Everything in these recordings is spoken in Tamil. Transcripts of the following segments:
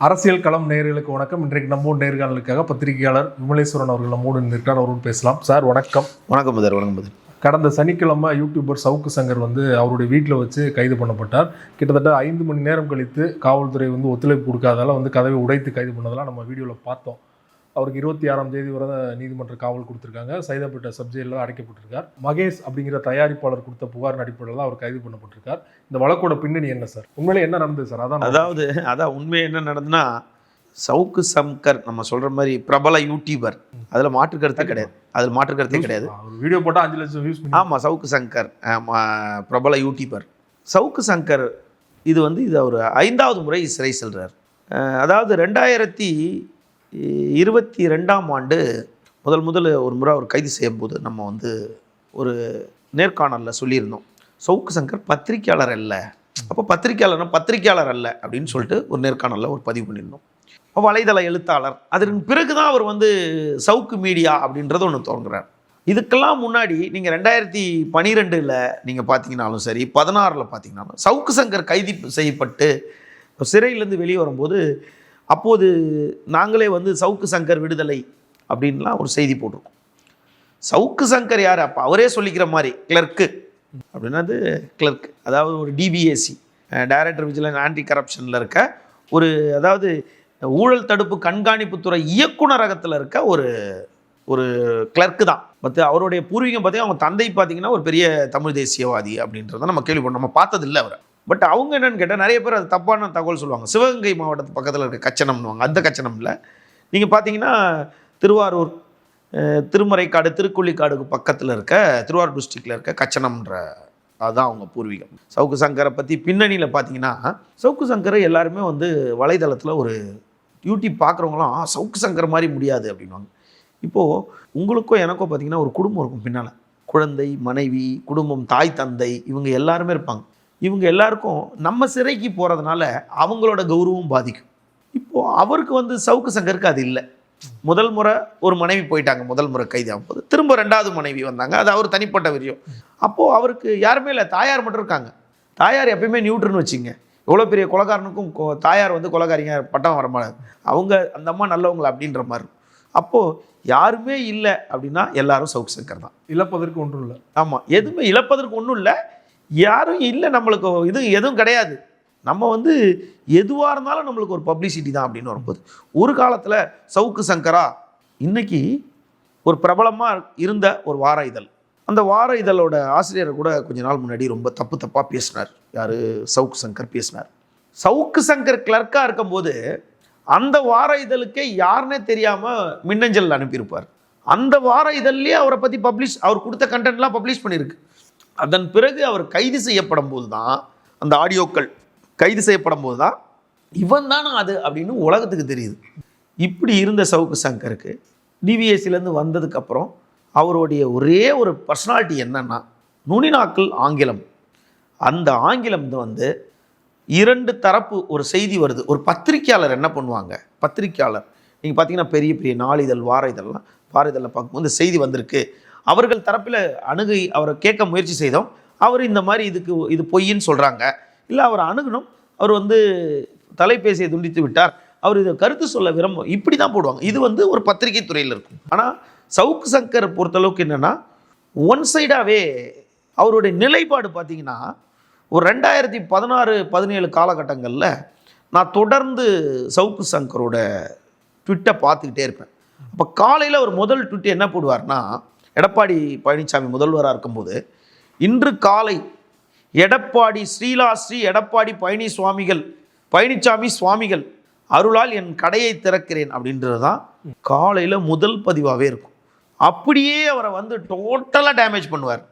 அரசியல் களம் நேயர்களுக்கு வணக்கம். இன்றைக்கு நம்ம நேர்காணலுக்காக பத்திரிகையாளர் விமலேஸ்வரன் அவர்கள் நம்மோடு இருக்கிறார். அவரோடு பேசலாம். சார் வணக்கம். வணக்கம் முதல். வணக்கம் முதல். கடந்த சனிக்கிழமை யூடியூபர் சவுக்கு சங்கர் அவருடைய வீட்டில் வச்சு கைது பண்ணப்பட்டார். கிட்டத்தட்ட 5 மணி நேரம் கழித்து காவல்துறை ஒத்துழைப்பு கொடுக்காதால கதவை உடைத்து கைது பண்ணதெல்லாம் நம்ம வீடியோவில் பார்த்தோம். அவருக்கு 26ஆம் தேதி வரை நீதிமன்ற காவல் கொடுத்துருக்காங்க. சைதாப்பேட்டை சப்ஜெயிலில் அடைக்கப்பட்டிருக்கார். மகேஷ் அப்படிங்கிற தயாரிப்பாளர் கொடுத்த புகார் அடிப்படையில் தான் அவர் கைது பண்ணப்பட்டிருக்கார். இந்த வழக்கோட பின்னணி என்ன சார்? உண்மையிலே என்ன நடந்தது சார்? அதான் உண்மை என்ன நடந்ததுன்னா, சவுக்கு சங்கர் நம்ம சொல்ற மாதிரி பிரபல யூடியூபர், அதில் மாற்று கருத்து கிடையாது. வீடியோ போட்டால் 5 லட்சம் வியூஸ். ஆமாம், சவுக்கு சங்கர் பிரபல யூடியூபர். சவுக்கு சங்கர் இது அவர் 5வது முறை சிறை செல்றார். அதாவது 2022ஆம் ஆண்டு முதல் ஒரு முறை அவர் கைது செய்யும் போது நம்ம ஒரு நேர்காணலில் சொல்லியிருந்தோம், சவுக்கு சங்கர் பத்திரிக்கையாளர் அல்ல. அப்போ பத்திரிக்கையாளர் அல்ல அப்படின்னு சொல்லிட்டு ஒரு நேர்காணலில் ஒரு பதிவு பண்ணியிருந்தோம். வலைதள எழுத்தாளர். அதற்கு பிறகுதான் அவர் சவுக்கு மீடியா அப்படின்றது ஒன்று தோன்றுறார். இதுக்கெல்லாம் முன்னாடி நீங்கள் 2012 நீங்கள் பார்த்தீங்கன்னாலும் சரி, 16 பார்த்தீங்கன்னாலும் சவுக்கு சங்கர் கைது செய்யப்பட்டு சிறையிலேருந்து வெளியே வரும்போது அப்போது நாங்களே சவுக்கு சங்கர் விடுதலை அப்படின்லாம் ஒரு செய்தி போட்டிருக்கோம். சவுக்கு சங்கர் யார்? அப்போ அவரே சொல்லிக்கிற மாதிரி கிளர்க்கு அப்படின்னா, கிளர்க் அதாவது ஒரு டிபிஎஸ்சி, டைரக்டர் விஜிலன்ஸ் ஆன்டி கரப்ஷனில் இருக்க ஒரு, அதாவது ஊழல் தடுப்பு கண்காணிப்புத்துறை இயக்குநரகத்தில் இருக்க ஒரு கிளர்க்கு தான். அவருடைய பூர்வீகம் பார்த்தீங்கன்னா, அவங்க தந்தை பார்த்தீங்கன்னா ஒரு பெரிய தமிழ் தேசியவாதி அப்படின்றத நம்ம கேள்விப்பட்டோம். நம்ம பார்த்ததில்லை அவரை. பட் அவங்க என்னன்னு கேட்டால், நிறைய பேர் அது தப்பான தகவல் சொல்லுவாங்க. சிவகங்கை மாவட்டத்து பக்கத்தில் இருக்க கச்சனம்னுவாங்க. அந்த கச்சனம் இல்லை. நீங்கள் பார்த்தீங்கன்னா திருவாரூர், திருமறைக்காடு, திருக்குள்ளிக்காடுக்கு பக்கத்தில் இருக்க திருவாரூர் டிஸ்ட்ரிக்டில் இருக்க கச்சனம்ன்ற அதுதான் அவங்க பூர்வீகம். சவுக்கு சங்கரை பற்றி பின்னணியில் பார்த்தீங்கன்னா, சவுக்கு சங்கரை எல்லாருமே வலைதளத்தில் ஒரு யூடியூப் பார்க்குறவங்களாம் சவுக்கு சங்கர் மாதிரி முடியாது அப்படின்வாங்க. இப்போது உங்களுக்கும் எனக்கும் பார்த்தீங்கன்னா ஒரு குடும்பம் இருக்கும். பின்னால் குழந்தை, மனைவி, குடும்பம், தாய், தந்தை, இவங்க எல்லாருமே இருப்பாங்க. இவங்க எல்லாருக்கும் நம்ம சிறைக்கு போகிறதுனால அவங்களோட கௌரவம் பாதிக்கும். இப்போது அவருக்கு சவுக்கு சங்கருக்கு அது இல்லை. முதல் முறை ஒரு மனைவி போயிட்டாங்க, முதல் முறை கைது ஆகும்போது திரும்ப 2வது மனைவி வந்தாங்க. அது அவர் தனிப்பட்ட விரியம். அப்போது அவருக்கு யாருமே இல்லை, தாயார் மட்டும் இருக்காங்க. தாயார் எப்பயுமே நியூட்ருன்னு வச்சுங்க. எவ்வளோ பெரிய கொலைகாரனுக்கும் தாயார் கொலைகாரிங்க பட்டம் வரமாட்டாது. அவங்க அந்த அம்மா நல்லவங்களா அப்படின்ற மாதிரி. அப்போது யாருமே இல்லை அப்படின்னா எல்லாரும் சவுக்கு சங்கர் தான். இழப்பதற்கு ஒன்றும் இல்லை. ஆமாம், எதுவுமே இழப்பதற்கு ஒன்றும் இல்லை, யாரும் இல்லை, நம்மளுக்கு இது எதுவும் கிடையாது. நம்ம எதுவாக இருந்தாலும் நம்மளுக்கு ஒரு பப்ளிசிட்டி தான் அப்படின்னு வரும்போது, ஒரு காலத்தில் சவுக்கு சங்கரா இன்னைக்கு ஒரு பிரபலமாக இருந்த ஒரு வார இதழ், அந்த வார இதழோட ஆசிரியரை கூட கொஞ்ச நாள் முன்னாடி ரொம்ப தப்பாக பேசினார். யார்? சவுக்கு சங்கர் பேசினார். சவுக்கு சங்கர் கிளர்க்காக இருக்கும்போது அந்த வார இதழுக்கே யாருன்னே தெரியாமல் மின்னஞ்சல் அனுப்பியிருப்பார். அந்த வார இதழ்லேயே அவரை பற்றி அவர் கொடுத்த கண்டென்ட்லாம் பப்ளிஷ் பண்ணியிருக்கு. அதன் பிறகு அவர் கைது செய்யப்படும் போது தான், அந்த ஆடியோக்கள் கைது செய்யப்படும் போது தான் இவன் தானே அது அப்படின்னு உலகத்துக்கு தெரியுது. இப்படி இருந்த சவுக்கு சங்கருக்கு டிவிஎஸ்சிலேருந்து வந்ததுக்கப்புறம் அவருடைய ஒரே ஒரு பர்சனாலிட்டி என்னன்னா, நுனிநாக்கள் ஆங்கிலம். அந்த ஆங்கிலம் 2 தரப்பு ஒரு செய்தி வருது. ஒரு பத்திரிக்கையாளர் என்ன பண்ணுவாங்க, பத்திரிக்கையாளர் நீங்கள் பார்த்தீங்கன்னா பெரிய பெரிய நாளிதழ், வார இதழில் பார்க்கும்போது செய்தி வந்திருக்கு, அவர்கள் தரப்பில் அணுகி அவரை கேட்க முயற்சி செய்தோம். அவர் இந்த மாதிரி இது பொய்ன்னு சொல்கிறாங்க, இல்லை அவர் அணுகணும், அவர் தொலைபேசியை துண்டித்து விட்டார், அவர் இதை கருத்து சொல்ல விரும்பும், இப்படி தான் போடுவாங்க. இது ஒரு பத்திரிகை துறையில் இருக்கும். ஆனால் சவுக்கு சங்கர் பொறுத்தளவுக்கு என்னென்னா, ஒன் சைடாகவே அவருடைய நிலைப்பாடு பார்த்தீங்கன்னா, ஒரு 2016-17 காலகட்டங்களில் நான் தொடர்ந்து சவுக்கு சங்கரோட ட்விட்டை பார்த்துக்கிட்டே இருப்பேன். அப்போ காலையில் ஒரு முதல் ட்விட் என்ன போடுவார்னா, எடப்பாடி பழனிசாமி முதல்வராக இருக்கும்போது, இன்று காலை எடப்பாடி ஸ்ரீ எடப்பாடி பழனிசாமி சுவாமிகள் அருளால் என் கடையை திறக்கிறேன் அப்படின்றது தான் காலையில் முதல் பதிவாகவே இருக்கும். அப்படியே அவரை டோட்டலாக டேமேஜ் பண்ணுவார்.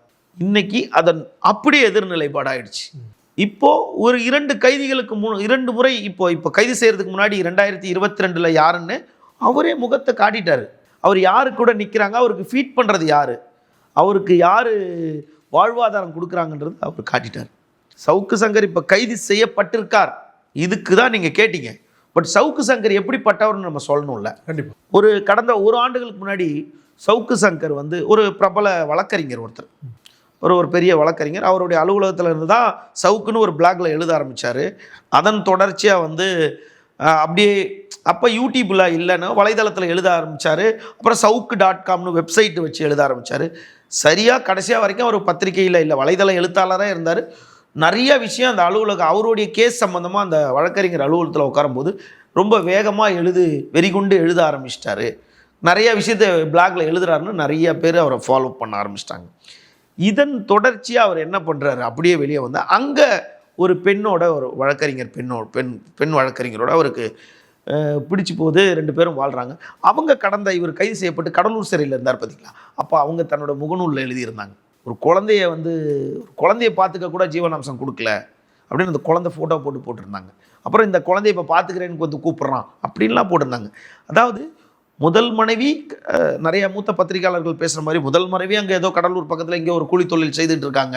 இன்னைக்கு அதன் அப்படியே எதிர்நிலைப்பாடாயிடுச்சு. இப்போது ஒரு 2 கைதிகளுக்கு 2 முறை இப்போ கைது செய்கிறதுக்கு முன்னாடி 2022 யாருன்னு அவரே முகத்தை காட்டிட்டார். அவர் யாரு கூட நிற்கிறாங்க, அவருக்கு ஃபீட் பண்ணுறது யார், அவருக்கு யார் வாழ்வாதாரம் கொடுக்குறாங்கன்றது அவர் காட்டிட்டார். சவுக்கு சங்கர் இப்போ கைது செய்யப்பட்டிருக்கார். இதுக்கு தான் நீங்கள் கேட்டீங்க. பட் சவுக்கு சங்கர் எப்படிப்பட்டவர்னு நம்ம சொல்லணும்ல. கண்டிப்பாக. ஒரு கடந்த 1 ஆண்டுகளுக்கு முன்னாடி சவுக்கு சங்கர் ஒரு பிரபல வழக்கறிஞர், ஒரு பெரிய வழக்கறிஞர், அவருடைய அலுவலகத்தில் இருந்து தான் சவுக்குன்னு ஒரு பிளாக்ல எழுத ஆரம்பித்தார். அதன் தொடர்ச்சியாக அப்படியே அப்போ யூடியூப்பில் இல்லைன்னா வலைதளத்தில் எழுத ஆரம்பித்தார். அப்புறம் சவுக்கு.comனு வெப்சைட் வச்சு எழுத ஆரம்பித்தார். சரியாக கடைசியாக வரைக்கும் அவர் பத்திரிகையில் இல்லை வலைதள எழுத்தாளராக இருந்தார். நிறைய விஷயம் அந்த அலுவலகம் அவருடைய கேஸ் சம்மந்தமாக அந்த வழக்கறிஞர் அலுவலகத்தில் உட்காரும்போது ரொம்ப வேகமாக வெறிகொண்டு எழுத ஆரம்பிச்சிட்டாரு. நிறைய விஷயத்தை பிளாகில் எழுதுறாருன்னு நிறைய பேர் அவரை ஃபாலோ பண்ண ஆரம்பிச்சிட்டாங்க. இதன் தொடர்ச்சியாக அவர் என்ன பண்ணுறாரு, அப்படியே வெளியே வந்தால் அங்கே ஒரு பெண்ணோட ஒரு வழக்கறிஞர் பெண் வழக்கறிஞரோட அவருக்கு பிடிச்சி போது 2 பேரும் வாழ்கிறாங்க. அவங்க இவர் கைது செய்யப்பட்டு கடலூர் சிறையில் இருந்தார் பார்த்தீங்களா, அப்போ அவங்க தன்னோட முகநூலில் எழுதியிருந்தாங்க, ஒரு குழந்தைய பார்த்துக்க கூட ஜீவனாம்சம் கொடுக்கல அப்படின்னு அந்த குழந்தை ஃபோட்டோ போட்டிருந்தாங்க. அப்புறம் இந்த குழந்தைய இப்போ பார்த்துக்கிறேன்னு வந்து கூப்பிட்றான் அப்படின்லாம் போட்டிருந்தாங்க. அதாவது முதல் மனைவி நிறைய மூத்த பத்திரிகையாளர்கள் பேசுகிற மாதிரி முதல் மனைவி அங்கே ஏதோ கடலூர் பக்கத்தில் இங்கே ஒரு கூலி தொழில் செய்துட்டு இருக்காங்க.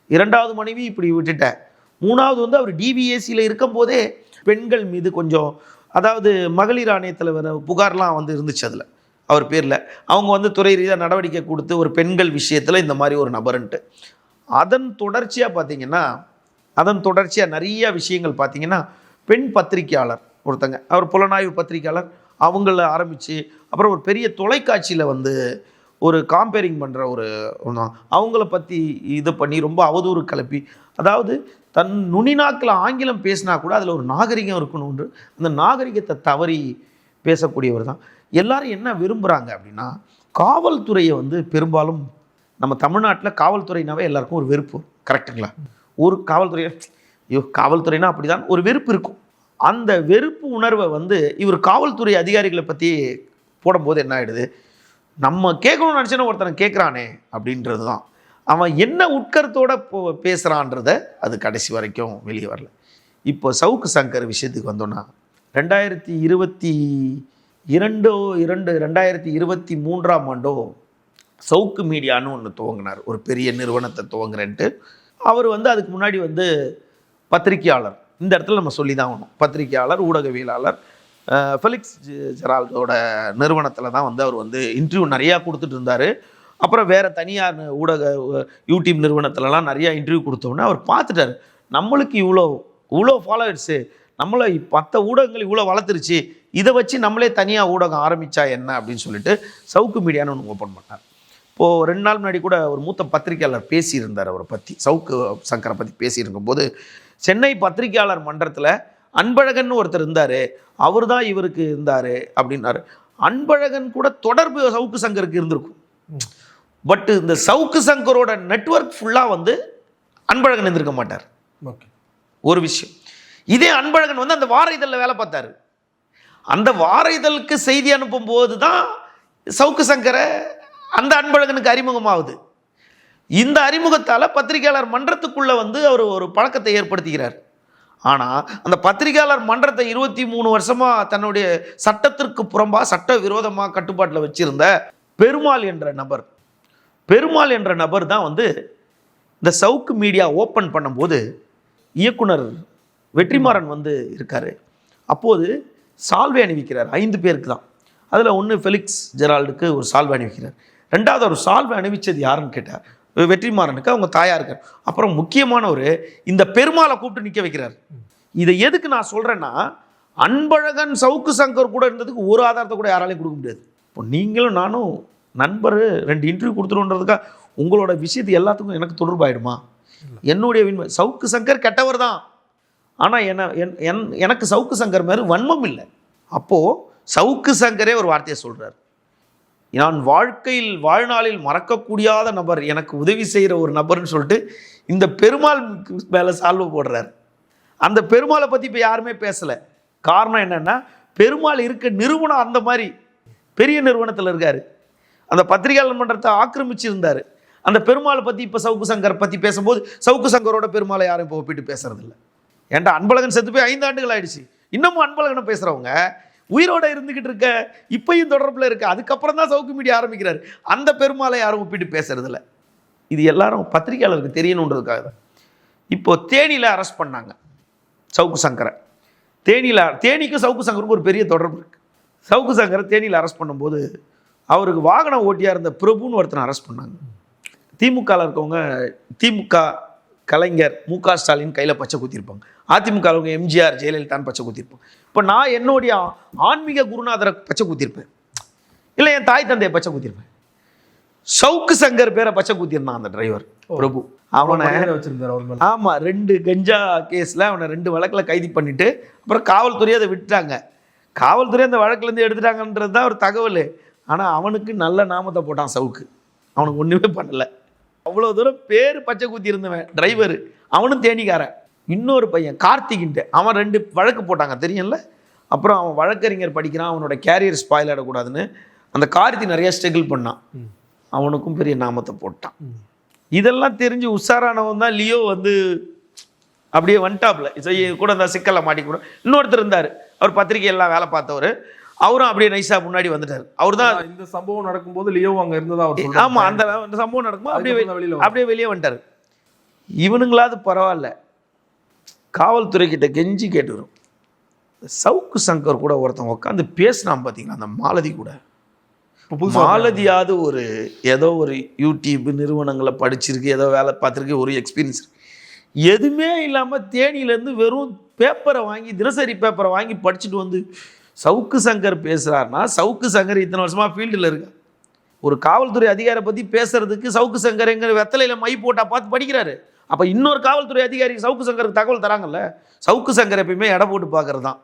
2வது மனைவி இப்படி விட்டுட்டேன். 3வது வந்து அவர் டிவிஏசியில் இருக்கும் போதே பெண்கள் மீது கொஞ்சம், அதாவது மகளிர் ஆணையத்தில் வர புகார்லாம் வந்து இருந்துச்சு அதில் அவர் பேரில். அவங்க வந்து துறை ரீதியாக நடவடிக்கை கொடுத்து ஒரு பெண்கள் விஷயத்தில் இந்த மாதிரி ஒரு நபருன்ட்டு. அதன் தொடர்ச்சியாக நிறைய விஷயங்கள் பார்த்தீங்கன்னா பெண் பத்திரிகையாளர் ஒருத்தங்க, அவர் புலனாய்வு பத்திரிகையாளர், அவங்கள ஆரம்பித்து அப்புறம் ஒரு பெரிய தொலைக்காட்சியில் வந்து ஒரு காம்பேரிங் பண்ணுற அவங்கள பற்றி இது பண்ணி ரொம்ப அவதூறு கிளப்பி, அதாவது தன் நுனிநாக்கில் ஆங்கிலம் பேசினா கூட அதில் ஒரு நாகரிகம் இருக்கணும்னு அந்த நாகரிகத்தை தவறி பேசக்கூடியவர் தான். எல்லாரும் என்ன விரும்புகிறாங்க அப்படின்னா, காவல்துறையை வந்து பெரும்பாலும் நம்ம தமிழ்நாட்டில் காவல்துறைனாவே எல்லாருக்கும் ஒரு வெறுப்பு, கரெக்டுங்களா? ஒரு காவல்துறைனா அப்படி தான் ஒரு வெறுப்பு இருக்கும். அந்த வெறுப்பு உணர்வை வந்து இவர் காவல்துறை அதிகாரிகளை பற்றி போடும்போது என்ன ஆகிடுது, நம்ம கேட்கணும்னு நினச்சேன்னா ஒருத்தனை கேட்குறானே அப்படின்றது தான். அவன் என்ன உட்கருத்தோடு பேசுகிறான்றத அது கடைசி வரைக்கும் வெளியே வரல. இப்போ சவுக்கு சங்கர் விஷயத்துக்கு வந்தோன்னா 2023ஆம் ஆண்டோ சவுக்கு மீடியான்னு ஒன்று துவங்கினார், ஒரு பெரிய நிறுவனத்தை துவங்குறேன்ட்டு. அவர் வந்து அதுக்கு முன்னாடி வந்து பத்திரிகையாளர், இந்த இடத்துல நம்ம சொல்லி தான் ஆகணும், பத்திரிகையாளர் ஊடகவியலாளர் ஃபெலிக்ஸ் ஜெரால்டோட நிறுவனத்தில் தான் வந்து அவர் வந்து இன்டர்வியூ நிறையா கொடுத்துட்டு இருந்தார். அப்புறம் வேறு தனியார் ஊடக யூடியூப் நிறுவனத்துலலாம் நிறையா இன்டர்வியூ கொடுத்தோன்னே அவர் பார்த்துட்டார், நம்மளுக்கு இவ்வளோ ஃபாலோவர்ஸு, நம்மளை மற்ற ஊடகங்கள் இவ்வளோ வளர்த்துருச்சு, இதை வச்சு நம்மளே தனியாக ஊடகம் ஆரம்பித்தா என்ன அப்படின்னு சொல்லிட்டு சவுக்கு மீடியான்னு ஒன்று ஓப்பன் பண்ணார். இப்போது 2 நாள் முன்னாடி கூட ஒரு மூத்த பத்திரிகையாளர் பேசியிருந்தார், அவரை பற்றி சவுக்கு சங்கரை பற்றி பேசியிருக்கும்போது, சென்னை பத்திரிகையாளர் மன்றத்தில் அன்பழகன் ஒருத்தர் இருந்தார், அவர் தான் இவருக்கு இருந்தார் அப்படின்னாரு. அன்பழகன் கூட தொடர்பு சவுக்கு சங்கருக்கு இருந்திருக்கும், பட் இந்த சவுக்கு சங்கரோட நெட்வொர்க் ஃபுல்லாக வந்து அன்பழகன் இருந்திருக்க மாட்டார். ஒரு விஷயம். இதே அன்பழகன் வந்து அந்த வார இதழில் வேலை பார்த்தாரு. அந்த வார இதழுக்கு செய்தி அனுப்பும் போது தான் சவுக்கு சங்கரை அந்த அன்பழகனுக்கு அறிமுகமாகுது. இந்த அறிமுகத்தால் பத்திரிகையாளர் மன்றத்துக்குள்ளே வந்து அவர் ஒரு பழக்கத்தை ஏற்படுத்திக்கிறார். ஆனால் அந்த பத்திரிகையாளர் மன்றத்தை 23 வருஷமாக தன்னுடைய சட்டத்திற்கு புறம்பாக சட்ட விரோதமாக கட்டுப்பாட்டில் வச்சிருந்த பெருமாள் என்ற நபர் தான் வந்து இந்த சவுக்கு மீடியா ஓப்பன் பண்ணும்போது இயக்குனர் வெற்றிமாறன் வந்து இருக்கார். அப்போது சால்வை அணிவிக்கிறார் 5 பேருக்கு தான். அதில் ஒன்று ஃபெலிக்ஸ் ஜெரால்டுக்கு ஒரு சால்வை அணிவிக்கிறார். 2வது ஒரு சால்வை அணிவிச்சது யாருன்னு கேட்டார், வெற்றிமாறனுக்கு அவங்க தாயாக இருக்கார். அப்புறம் முக்கியமான ஒரு இந்த பெருமாளை கூப்பிட்டு நிற்க வைக்கிறார். இதை எதுக்கு நான் சொல்கிறேன்னா, அன்பழகன் சவுக்கு சங்கர் கூட இருந்ததுக்கு ஒரு ஆதாரத்தை கூட யாராலையும் கொடுக்க முடியாது. இப்போ நீங்களும் நானும் நண்பர் 2 இன்டர்வியூ கொடுத்துருன்றதுக்காக உங்களோட விஷயத்து எல்லாத்துக்கும் எனக்கு தொடர்பாயிடுமா? என்னுடைய சவுக்கு சங்கர் கெட்டவர் தான், ஆனால் எனக்கு சவுக்கு சங்கர் மேலே வன்மம் இல்லை. அப்போது சவுக்கு சங்கரே ஒரு வார்த்தையை சொல்கிறார், நான் வாழ்நாளில் மறக்கக்கூடியாத நபர், எனக்கு உதவி செய்கிற ஒரு நபர்னு சொல்லிட்டு இந்த பெருமாள் மேலே சால்வை போடுறார். அந்த பெருமாளை பற்றி இப்போ யாருமே பேசலை. காரணம் என்னென்னா, பெருமாள் இருக்க நிறுவனம் அந்த மாதிரி பெரிய நிறுவனத்தில் இருக்கார். அந்த பத்திரிகையாளர் மன்றத்தை ஆக்கிரமிச்சிருந்தார். அந்த பெருமாளை பற்றி இப்போ சவுக்கு சங்கர் பற்றி பேசும்போது சவுக்கு சங்கரோட பெருமாளை யாரும் இப்போ ஒப்பிட்டு பேசுறதில்லை. ஏன்டா அன்பழகன் செத்து போய் 5 ஆண்டுகள் ஆயிடுச்சு, இன்னமும் அன்பழகனை பேசுகிறவங்க உயிரோட இருந்துக்கிட்டு இருக்க, இப்பையும் தொடர்பில் இருக்க, அதுக்கப்புறம் தான் சவுக்கு மீடியா ஆரம்பிக்கிறார். அந்த பெருமாளை யாரும் ஒப்பிட்டு பேசுறதில்ல. இது எல்லாரும் பத்திரிகையாளருக்கு தெரியணுன்றதுக்காக தான். இப்போ தேனியில் அரெஸ்ட் பண்ணாங்க சவுக்கு சங்கரை. தேனிக்கும் சவுக்கு சங்கருக்கும் ஒரு பெரிய தொடர்பு இருக்குது. சவுக்கு சங்கரை தேனியில் அரெஸ்ட் பண்ணும்போது அவருக்கு வாகன ஓட்டியாக இருந்த பிரபுன்னு ஒருத்தனை அரெஸ்ட் பண்ணாங்க. திமுகவில் இருக்கவங்க, திமுக கலைஞர், மு.க. ஸ்டாலின் கையில் பச்சை குத்திருப்பாங்க. அதிமுக எம்ஜிஆர், ஜெயலலிதான் பச்சை குத்திருப்பாங்க. இப்போ நான் என்னுடைய ஆன்மீக குருநாதரை பச்சை குத்திருப்பேன், இல்லை என் தாய் தந்தையை பச்சை குத்திருப்பேன். சவுக்கு சங்கர் பேரை பச்சை குத்திருந்தான் அந்த டிரைவர் பிரபு. அவனை வச்சிருந்தார். ஆமா, 2 கஞ்சா கேஸ்ல அவனை 2 வழக்கில் கைது பண்ணிட்டு அப்புறம் காவல்துறை அதை விட்டுட்டாங்க. காவல்துறை அந்த வழக்குல இருந்து எடுத்துட்டாங்கன்றது தான் ஒரு தகவல். ஆனா அவனுக்கு நல்ல நாமத்தை போட்டான் சவுக்கு. அவனுக்கு ஒண்ணுமே பண்ணல. அவ்வளவு தூரம் பேர் பச்சை குத்தி இருந்தவன் டிரைவர், அவனும் தேனிக்காரன். இன்னொரு பையன் கார்த்திகின்ட்டு, அவன் 2 வழக்கு போட்டாங்க தெரியும்ல. அப்புறம் அவன் வழக்கறிஞர் படிக்கிறான், அவனோட கேரியர் ஸ்பாயில் ஆகிடக்கூடாதுன்னு அந்த கார்த்தி நிறைய ஸ்ட்ரகிள் பண்ணான். அவனுக்கும் பெரிய நாமத்தை போட்டான். இதெல்லாம் தெரிஞ்சு உஷாரானவன் தான் லியோ வந்து அப்படியே வந்துட்டாப்ல. கூட அந்த சிக்கலை மாட்டிக்கூட. இன்னொருத்தர் இருந்தார், அவர் பத்திரிகையெல்லாம் வேலை பார்த்தவர், அவரும் அப்படியே நைஸா முன்னாடி வந்துட்டார். அவர் தான் இந்த சம்பவம் நடக்கும்போது லியோ அங்க இருந்ததா அவர் சொல்றாரு. ஆமா, அந்த சம்பவம் நடக்கும்போது அப்படியே வெளியே வந்துட்டார். இவனுங்களாவது பரவாயில்ல, காவல்துறை கிட்ட கெஞ்சி கேட்டு வரும். சவுக்கு சங்கர் கூட ஒருத்தன் உட்காந்து பேசினான் பார்த்தீங்களா, அந்த மாலதி கூட. மாலதியாவது ஒரு ஏதோ ஒரு யூடியூப் நிறுவனங்களை படிச்சிருக்கு, ஏதோ வேலை பார்த்துருக்கு, ஒரு எக்ஸ்பீரியன்ஸ் எதுவுமே இல்லாமல் தேனியிலேருந்து வெறும் பேப்பரை வாங்கி, தினசரி பேப்பரை வாங்கி படிச்சுட்டு வந்து சவுக்கு சங்கர் பேசுகிறாருன்னா, சவுக்கு சங்கர் இத்தனை வருஷமாக ஃபீல்டில் இருக்கு. ஒரு காவல்துறை அதிகாரை பற்றி பேசுறதுக்கு சவுக்கு சங்கர் எங்கள் வெத்தலையில் மை போட்டால் பார்த்து படிக்கிறாரு. அப்போ இன்னொரு காவல்துறை அதிகாரிக்கு சவுக்கு சங்கருக்கு தகவல் தராங்கல்ல. சவுக்கு சங்கர் எப்பயுமே எடை போட்டு பார்க்கறது தான்.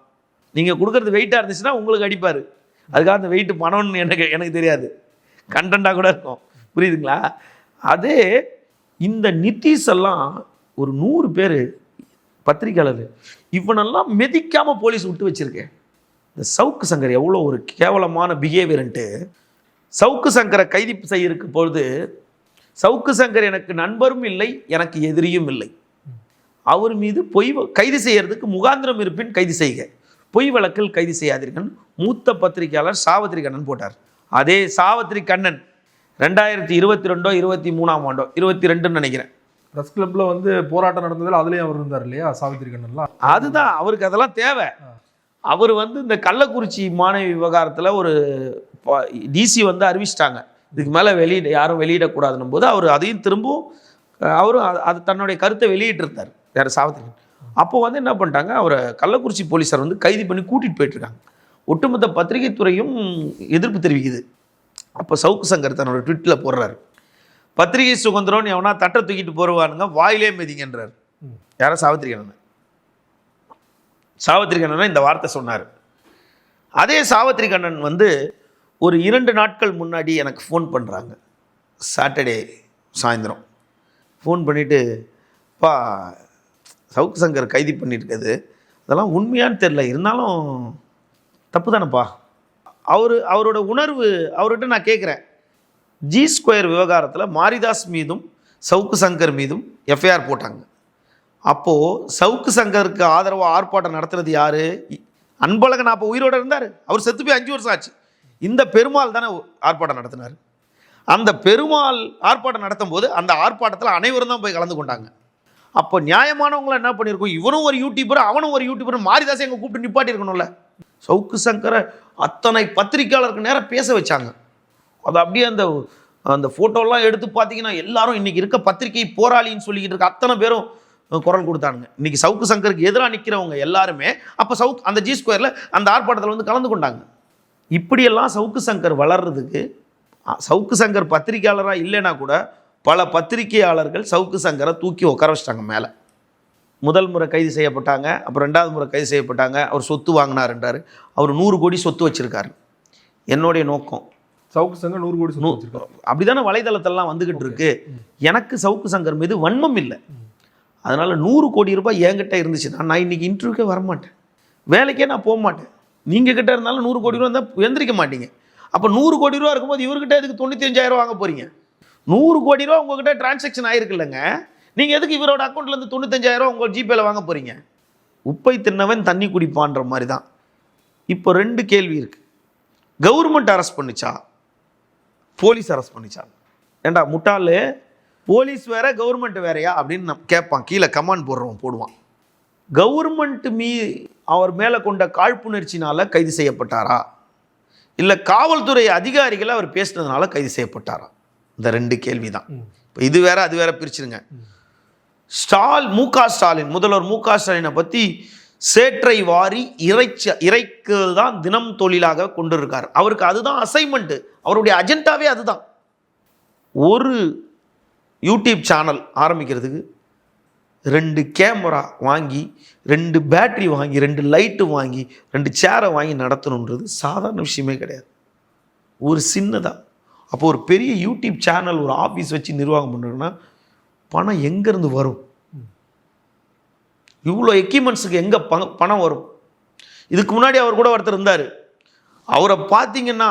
நீங்கள் கொடுக்குறது வெயிட்டாக இருந்துச்சுன்னா உங்களுக்கு அடிப்பார். அதுக்காக அந்த வெயிட்டு பணம்னு எனக்கு தெரியாது, கண்டென்ட்டாக கூட இருக்கும். புரியுதுங்களா? அதே இந்த நிதிஷ் எல்லாம் ஒரு 100 பேர் பத்திரிக்கையாளர், இவனெல்லாம் மெதிக்காமல் போலீஸ் விட்டு வச்சிருக்கேன். இந்த சவுக்கு சங்கர் எவ்வளோ ஒரு கேவலமான பிஹேவியர்ன்ட்டு. சவுக்கு சங்கரை கைது செய்யறதுக்கு பொழுது, சவுக்கு சங்கர் எனக்கு நண்பரும் இல்லை, எனக்கு எதிரியும் இல்லை, அவர் மீது கைது செய்யறதுக்கு முகாந்திரம் இருப்பின் கைது செய்க, பொய் வழக்கில் கைது செய்யாதீர்கள் மூத்த பத்திரிகையாளர் சாவத்திரி கண்ணன் போட்டார். அதே சாவத்திரி கண்ணன் 2022 23 22 நினைக்கிறேன் பிரஸ் கிளப்ல வந்து போராட்டம் நடந்ததில் அதுலயும் அவர் இருந்தார் இல்லையா, சாவித்திரி கண்ணன்லாம். அதுதான் அவருக்கு அதெல்லாம் தேவை. அவர் வந்து இந்த கள்ளக்குறிச்சி மாணவி விவகாரத்தில் ஒரு டிசி வந்து அறிவிச்சிட்டாங்க, இதுக்கு மேலே யாரும் வெளியிடக்கூடாதுன்னும் போது அவர் அதையும் திரும்பவும் அவரும் அது தன்னுடைய கருத்தை வெளியிட்டிருந்தார். யார்? சாவத்திரி. அப்போ வந்து என்ன பண்ணிட்டாங்க, அவரை கள்ளக்குறிச்சி போலீஸார் வந்து கைது பண்ணி கூட்டிகிட்டு போயிட்டுருக்காங்க. ஒட்டுமொத்த பத்திரிகை துறையும் எதிர்ப்பு தெரிவிக்குது. அப்போ சவுக்கு சங்கர் தன்னோட ட்விட்டில் போடுறாரு, பத்திரிகை சுதந்திரம்னு எவனா தட்டை தூக்கிட்டு போடுவானுங்க, வாயிலே மிதிங்கன்றார். யாரோ சாவத்திரி கண்ணன் இந்த வார்த்தை சொன்னார். அதே சாவத்திரி கண்ணன் வந்து ஒரு 2 நாட்கள் முன்னாடி எனக்கு ஃபோன் பண்ணுறாங்க. சாட்டர்டே சாயந்தரம் ஃபோன் பண்ணிவிட்டு, பா சவுக்கு சங்கர் கைது பண்ணியிருக்குது, அதெல்லாம் உண்மையான்னு தெரில, இருந்தாலும் தப்பு தானேப்பா. அவரோட உணர்வு அவர்கிட்ட நான் கேட்குறேன். G2 விவகாரத்தில் மாரிதாஸ் மீதும் சவுக்கு சங்கர் மீதும் எஃப்ஐஆர் போட்டாங்க. அப்போது சவுக்கு சங்கருக்கு ஆதரவாக ஆர்ப்பாட்டம் நடத்துறது யார்? அன்பழகன் அப்போ உயிரோடு இருந்தார், அவர் செத்து போய் 5 வருஷம் ஆச்சு. இந்த பெருமாள் தானே ஆர்ப்பாட்டம் நடத்தினார். அந்த பெருமாள் ஆர்ப்பாட்டம் நடத்தும் போது அந்த ஆர்ப்பாட்டத்தில் அனைவரும் தான் போய் கலந்து கொண்டாங்க. அப்போ நியாயமானவங்களாம் என்ன பண்ணியிருக்கோம், இவனும் ஒரு யூடியூபர் அவனும் ஒரு யூடியூபர், மாரிதாஸ் எங்க கூப்பிட்டு நிப்பாட்டி இருக்கணும்ல. சவுக்கு சங்கரை அத்தனை பத்திரிகையாளருக்கு நேரம் பேச வச்சாங்க. அது அப்படியே அந்த ஃபோட்டோலாம் எடுத்து பார்த்தீங்கன்னா எல்லாரும் இன்னைக்கு இருக்க பத்திரிகை போராளின்னு சொல்லிக்கிட்டு இருக்க அத்தனை பேரும் குரல் கொடுத்தானுங்க. இன்னைக்கு சவுக்கு சங்கருக்கு எதிராக நிற்கிறவங்க எல்லாருமே அப்போ அந்த G2 அந்த ஆர்ப்பாட்டத்தில் வந்து கலந்து கொண்டாங்க. இப்படியெல்லாம் சவுக்கு சங்கர் வளர்றதுக்கு, சவுக்கு சங்கர் பத்திரிகையாளராக இல்லைன்னா கூட பல பத்திரிகையாளர்கள் சவுக்கு சங்கரை தூக்கி உட்கார வச்சிட்டாங்க மேலே. முதல் முறை கைது செய்யப்பட்டாங்க, அப்புறம் 2வது முறை கைது செய்யப்பட்டாங்க. அவர் சொத்து வாங்கினாருன்றார். அவர் 100 கோடி சொத்து வச்சிருக்காரு. என்னுடைய நோக்கம், சவுக்கு சங்கர் 100 கோடி சொத்து வச்சிருக்காரு. அப்படிதானே வலைதளத்தெல்லாம் வந்துகிட்டு இருக்கு. எனக்கு சவுக்கு சங்கர் மீது வன்மம் இல்லை, அதனால 100 கோடி ரூபாய் என்கிட்ட இருந்துச்சுன்னா நான் இன்னைக்கு இன்டர்வியூக்கே வரமாட்டேன், வேலைக்கே நான் போக மாட்டேன். நீங்கள் கிட்ட இருந்தாலும் 100 கோடி ரூபா இருந்தால் எந்திரிக்க மாட்டீங்க. அப்போ 100 கோடி ரூபா இருக்கும்போது இவர்கிட்ட எதுக்கு 95,000 வாங்க போறீங்க? 100 கோடி ரூபா உங்ககிட்ட டிரான்சாக்ஷன் ஆயிருக்கு இல்லைங்க, நீங்கள் எதுக்கு இவரோட அக்கௌண்ட்லேருந்து 95,000 உங்கள் ஜிபேல வாங்க போறீங்க? உப்பை தின்னவன் தண்ணி குடிப்பான்ற மாதிரி தான். இப்போ 2 கேள்வி இருக்கு. கவர்மெண்ட் அரெஸ்ட் பண்ணிச்சா, போலீஸ் அரெஸ்ட் பண்ணிச்சா? ஏண்டா முட்டாளு, போலீஸ் வேற கவர்மெண்ட் வேறையா அப்படின்னு கேட்பான். கீழே கமெண்ட் போடுவான். கவர்மெண்ட் அவர் மேலே கொண்ட காழ்ப்புணர்ச்சினால கைது செய்யப்பட்டாரா, இல்லை காவல்துறை அதிகாரிகளை அவர் பேசினதுனால கைது செய்யப்பட்டாரா? இந்த 2 கேள்வி தான். இப்போ இது வேற அது வேற பிரிச்சுருங்க. மு.க. ஸ்டாலின், முதல்வர் மு.க. ஸ்டாலினை பற்றி சேற்றை வாரி இறைக்கிறது தான் தினம் தொழிலாக கொண்டிருக்கார். அவருக்கு அதுதான் அசைன்மெண்ட், அவருடைய அஜெண்டாவே அதுதான். ஒரு யூடியூப் சேனல் ஆரம்பிக்கிறதுக்கு 2 கேமரா வாங்கி, 2 பேட்டரி வாங்கி, 2 லைட்டு வாங்கி, 2 சேரை வாங்கி நடத்தணுன்றது சாதாரண விஷயமே கிடையாது. ஒரு சின்னதாக அப்போ ஒரு பெரிய யூடியூப் சேனல், ஒரு ஆஃபீஸ் வச்சு நிர்வாகம் பண்ணுறதுன்னா பணம் எங்கேருந்து வரும்? இவ்வளோ எக்யூப்மெண்ட்ஸுக்கு எங்கே பணம் வரும்? இதுக்கு முன்னாடி அவர் கூட ஒருத்தர் இருந்தார். அவரை பார்த்தீங்கன்னா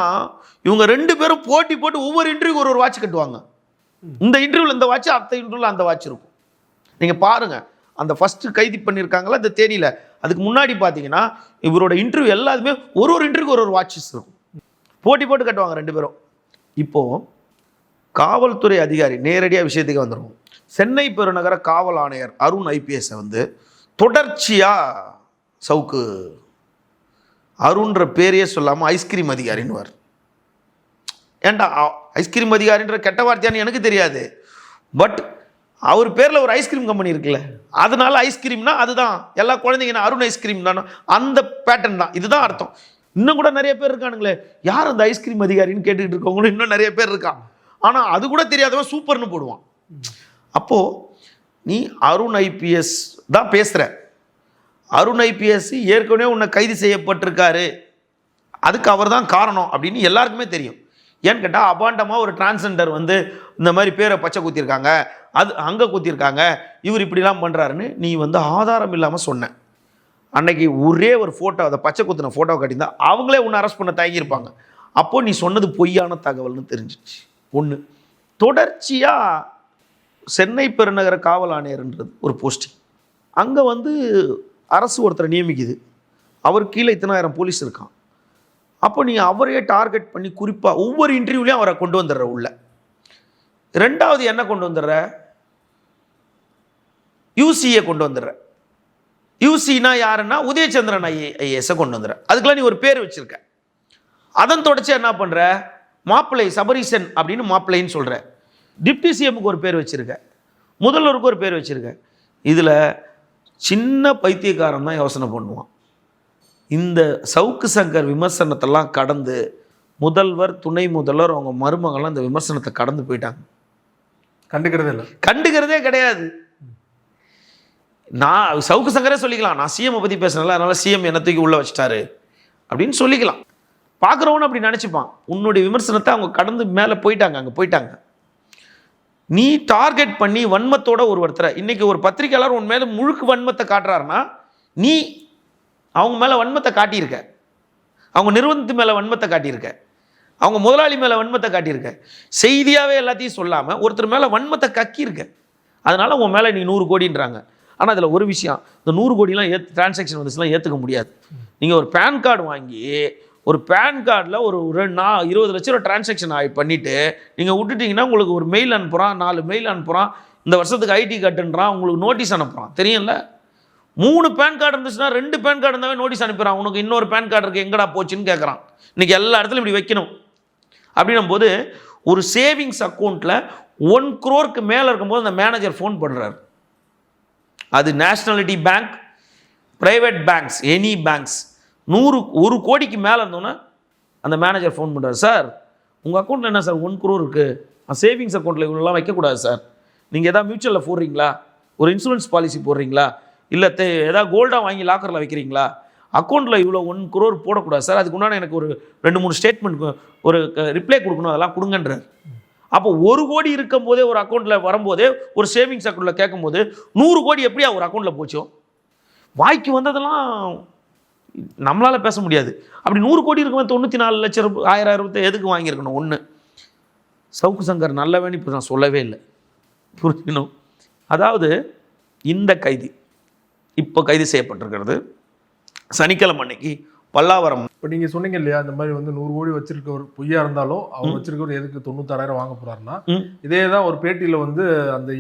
இவங்க 2 பேரும் போட்டி போட்டு ஒவ்வொரு இன்டர்வியூ ஒரு வாட்ச் கட்டுவாங்க. இந்த இன்டர்வியூவில் இந்த வாட்ச், அடுத்த இன்டர்வியூவில் அந்த வாட்ச் இருக்கும். நீங்கள் பாருங்கள், அந்த ஃபஸ்ட்டு கைது பண்ணியிருக்காங்களா இந்த தேனியில், அதுக்கு முன்னாடி பார்த்தீங்கன்னா இவரோட இன்டர்வியூ எல்லாத்துமே ஒரு இன்டர்வியூக்கு ஒரு வாட்சஸ் இருக்கும். போட்டி போட்டு கட்டுவாங்க 2 பேரும். இப்போது காவல்துறை அதிகாரி, நேரடியாக விஷயத்துக்கு வந்துடும். சென்னை பெருநகர காவல் ஆணையர் அருண் ஐபிஎஸை வந்து தொடர்ச்சியாக சவுக்கு, அருண்ன்ற பேரையே சொல்லாமல் ஐஸ்கிரீம் அதிகாரின்னுவார். ஏன்டா ஐஸ்கிரீம் அதிகாரின்ற கெட்ட வார்த்தையான்னு எனக்கு தெரியாது, பட் அவர் பேரில் ஒரு ஐஸ்கிரீம் கம்பெனி இருக்குல்ல, அதனால ஐஸ்கிரீம்னா அதுதான் எல்லா குழந்தைங்கன்னா அருண் ஐஸ்கிரீம் தானே, அந்த பேட்டர்ன் தான், இதுதான் அர்த்தம். இன்னும் கூட நிறைய பேர் இருக்கானுங்களே, யார் அந்த ஐஸ்கிரீம் அதிகாரின்னு கேட்டுக்கிட்டு இருக்கவங்களும் இன்னும் நிறைய பேர் இருக்கான். ஆனால் அது கூட தெரியாதவன் சூப்பர்னு போடுவான். அப்போது நீ அருண் ஐபிஎஸ் தான் பேசுகிற. அருண் ஐபிஎஸ் ஏற்கனவே உன்னை கைது செய்யப்பட்டிருக்காரு, அதுக்கு அவர் தான் காரணம் அப்படின்னு எல்லாருக்குமே தெரியும். ஏன்னு கேட்டால் அபாண்டமாக ஒரு டிரான்ஸ்ஜெண்டர் வந்து இந்த மாதிரி பேரை பச்சை குத்திருக்காங்க, அது அங்கே குத்திருக்காங்க, இவர் இப்படிலாம் பண்ணுறாருன்னு நீ வந்து ஆதாரம் இல்லாமல் சொன்ன. அன்னைக்கு ஒரே ஒரு ஃபோட்டோ, அதை பச்சை குத்தின ஃபோட்டோ காட்டியிருந்தா அவங்களே உன்னை அரெஸ்ட் பண்ண தயங்கியிருப்பாங்க. அப்போது நீ சொன்னது பொய்யான தகவல்னு தெரிஞ்சிச்சு. ஒன்று, தொடர்ச்சியாக சென்னை பெருநகர காவல் ஆணையர்ன்றது ஒரு போஸ்டிங், அங்கே வந்து அரசு ஒருத்தரை நியமிக்குது, அவர் கீழே இத்தனாயிரம் போலீஸ் இருக்கான். அப்போ நீ அவரையே டார்கெட் பண்ணி குறிப்பாக ஒவ்வொரு இன்டர்வியூலையும் அவரை கொண்டு வந்துடுற உள்ள. 2வது என்ன கொண்டு வந்துடுற? யூசியை கொண்டு வந்துடுற. யூசினா யாருன்னா உதயச்சந்திரன் ஐஏஎஸை கொண்டு வந்துடுற. அதுக்கெல்லாம் நீ ஒரு பேர் வச்சிருக்க. அதன் தொடர்ச்சி என்ன பண்ணுற? மாப்பிள்ளை சபரீசன் அப்படின்னு மாப்பிள்ளைன்னு சொல்கிற. டிப்டி சிஎம்முக்கு ஒரு பேர் வச்சிருக்க, முதல்வருக்கு ஒரு பேர் வச்சிருக்க. இதில் சின்ன பைத்தியக்காரன் தான் யோசனை பண்ணுவான். இந்த சவுக்கு சங்கர் விமர்சனத்தெல்லாம் கடந்து முதல்வர், துணை முதல்வர், அவங்க மருமகள்லாம் இந்த விமர்சனத்தை கடந்து போயிட்டாங்க. கண்டுக்கிறதே கிடையாது. நான் சவுக்கு சங்கரே சொல்லிக்கலாம், நான் சிஎம் பற்றி பேசுனேன்ல, அதனால சிஎம் என்ன தூக்கி உள்ள வச்சிட்டாரு அப்படின்னு சொல்லிக்கலாம். பார்க்குறவனு அப்படி நினச்சிப்பான். உன்னுடைய விமர்சனத்தை அவங்க கடந்து மேலே போயிட்டாங்க, அங்கே போயிட்டாங்க. நீ டார்கெட் பண்ணி வன்மத்தோட ஒருத்தரை, இன்னைக்கு ஒரு பத்திரிகையாளர் உன் மேலே முழுக்க வன்மத்தை காட்டுறாருன்னா நீ அவங்க மேலே வன்மத்தை காட்டியிருக்க, அவங்க நிறுவனத்து மேலே வன்மத்தை காட்டியிருக்க, அவங்க முதலாளி மேலே வன்மத்தை காட்டியிருக்க. செய்தியாகவே எல்லாத்தையும் சொல்லாமல் ஒருத்தர் மேலே வன்மத்தை கக்கியிருக்க. அதனால் உன் மேலே நீ 100 கோடின்றாங்க. ஆனால் அதில் ஒரு விஷயம், இந்த 100 கோடிலாம் டிரான்சாக்ஷன் வந்துச்சுலாம் ஏற்றுக்க முடியாது. நீங்கள் ஒரு பேன் கார்டு வாங்கி, ஒரு பேன் கார்டில் ஒரு 20 லட்ச ரூபா டிரான்சாக்ஷன் பண்ணிவிட்டு நீங்கள் விட்டுட்டிங்கன்னா உங்களுக்கு ஒரு மெயில் அனுப்புகிறான், 4 மெயில் அனுப்புகிறான், இந்த வருஷத்துக்கு ஐடி கட்டுன்றான், உங்களுக்கு நோட்டீஸ் அனுப்புகிறான். தெரியும்ல? 3 பேன் கார்டு இருந்துச்சுன்னா 2 பேன் கார்டு இருந்தாவே நோட்டீஸ் அனுப்புகிறான். உனக்கு இன்னொரு பேன் கார்டு இருக்குது, எங்கடா போச்சுன்னு கேட்குறான். இன்றைக்கி எல்லா இடத்துலையும் இப்படி வைக்கணும். அப்படின்னும் போது ஒரு சேவிங்ஸ் அக்கௌண்ட்டில் 1 crore மேலே இருக்கும்போது அந்த மேனேஜர் ஃபோன் பண்ணுறாரு. அது nationality bank, private banks, any banks, 1 கோடிக்கு மேலே இருந்தோன்னா அந்த மேனேஜர் ஃபோன் பண்ணுறாரு. சார் உங்கள் அக்கௌண்ட்டில் என்ன சார் 1 crore இருக்குது, சேவிங்ஸ் அக்கௌண்ட்டில் இவ்வளோலாம் வைக்கக்கூடாது சார். நீங்கள் எதாவது மியூச்சுவலில் போடுறீங்களா, ஒரு இன்சூரன்ஸ் பாலிசி போடுறீங்களா, இல்லை ஏதாவது கோல்டாக வாங்கி லாக்கரில் வைக்கிறீங்களா, அக்கௌண்ட்டில் இவ்வளோ 1 crore போடக்கூடாது சார். அதுக்கு உண்டான எனக்கு ஒரு 2-3 ஸ்டேட்மெண்ட், ஒரு ரிப்ளை கொடுக்கணும், அதெல்லாம் கொடுங்கன்றார். அப்போ 1 கோடி இருக்கும் போதே ஒரு அக்கௌண்ட்டில் வரும்போதே ஒரு சேவிங்ஸ் அக்கௌண்ட்டில் கேட்கும்போது 100 கோடி எப்படியா ஒரு அக்கௌண்ட்டில் போச்சோ? வாய்க்கு வந்ததெல்லாம் நம்மளால் பேச முடியாது. அப்படி 100 கோடி இருக்கும்போது 94 லட்சம் 1000 ரூபாய் எதுக்கு வாங்கியிருக்கணும்? ஒன்று, சவுக்கு சங்கர் நல்லவேன்னு இப்போ நான் சொல்லவே இல்லை, புரிஞ்சுக்கணும். அதாவது இந்த கைதி இப்போ கைது செய்யப்பட்டிருக்கிறது சனிக்கிழமை அன்னைக்கு பல்லாவரம். இப்போ நீங்கள் சொன்னீங்க இல்லையா, இந்த மாதிரி வந்து 100 கோடி வச்சிருக்கவர் பொய்யா இருந்தாலும் அவர் வச்சிருக்கவர் எதுக்கு 96,000 வாங்க போறாருன்னா, இதே தான் ஒரு பேட்டியில் வந்து அந்த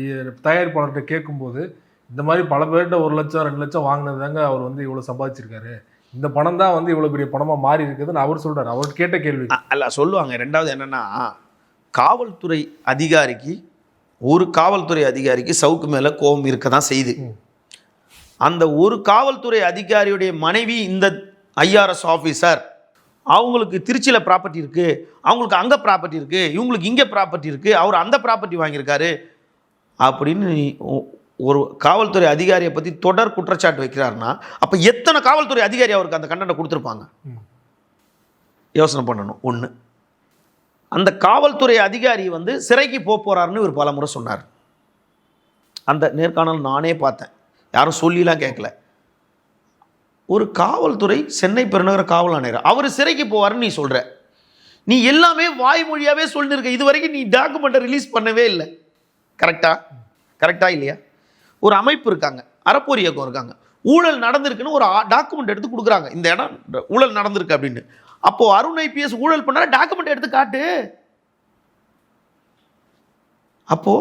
தயாரிப்பாளர்கிட்ட கேட்கும்போது இந்த மாதிரி பல பேர்கிட்ட 1 லட்சம் 2 லட்சம் வாங்கினது தாங்க அவர் வந்து இவ்வளோ சம்பாதிச்சிருக்காரு, இந்த பணம் தான் வந்து இவ்வளோ பெரிய பணமாக மாறி இருக்குதுன்னு அவர் சொல்கிறார். அவர் கேட்ட கேள்வி அல்ல சொல்லுவாங்க. 2வது என்னென்னா, காவல்துறை அதிகாரிக்கு ஒரு காவல்துறை அதிகாரிக்கு சவுக்கு மேலே கோபம் இருக்க தான் செய்யுது. அந்த ஒரு காவல்துறை அதிகாரியுடைய மனைவி இந்த ஐஆர்எஸ் ஆஃபீஸர், அவங்களுக்கு திருச்சியில் ப்ராப்பர்ட்டி இருக்குது, அவங்களுக்கு அங்கே ப்ராப்பர்ட்டி இருக்குது, இவங்களுக்கு இங்கே ப்ராப்பர்ட்டி இருக்குது, அவர் அந்த ப்ராப்பர்ட்டி வாங்கியிருக்காரு அப்படின்னு ஒரு காவல்துறை அதிகாரியை பற்றி தொடர் குற்றச்சாட்டு வைக்கிறாருன்னா அப்போ எத்தனை காவல்துறை அதிகாரி அவருக்கு அந்த கண்டனை கொடுத்துருப்பாங்க? யோசனை பண்ணணும். ஒன்று, அந்த காவல்துறை அதிகாரி வந்து சிறைக்கு போகிறாருன்னு இவர் பல முறை சொன்னார். அந்த நேர்காணல் நானே பார்த்தேன், யாரும் சொல்லிலாம் கேட்கல. ஒரு காவல்துறை சென்னை பெருநகர காவல் ஆணையர் அவர் சிறைக்கு போவார்னு நீ சொல்கிற, நீ எல்லாமே வாய்மொழியாகவே சொல்லிருக்க, இது வரைக்கும் நீ டாக்குமெண்ட்டை ரிலீஸ் பண்ணவே இல்லை. கரெக்டா இல்லையா? ஒரு அமைப்பு இருக்காங்க, அறப்போர் இயக்கம் இருக்காங்க, ஊழல் நடந்திருக்குன்னு ஒரு டாக்குமெண்ட் எடுத்து கொடுக்குறாங்க, இந்த இடம் ஊழல் நடந்திருக்கு அப்படின்னு. அப்போ அருண் ஐபிஎஸ் ஊழல் பண்ணார டாக்குமெண்ட் எடுத்து காட்டு. அப்போ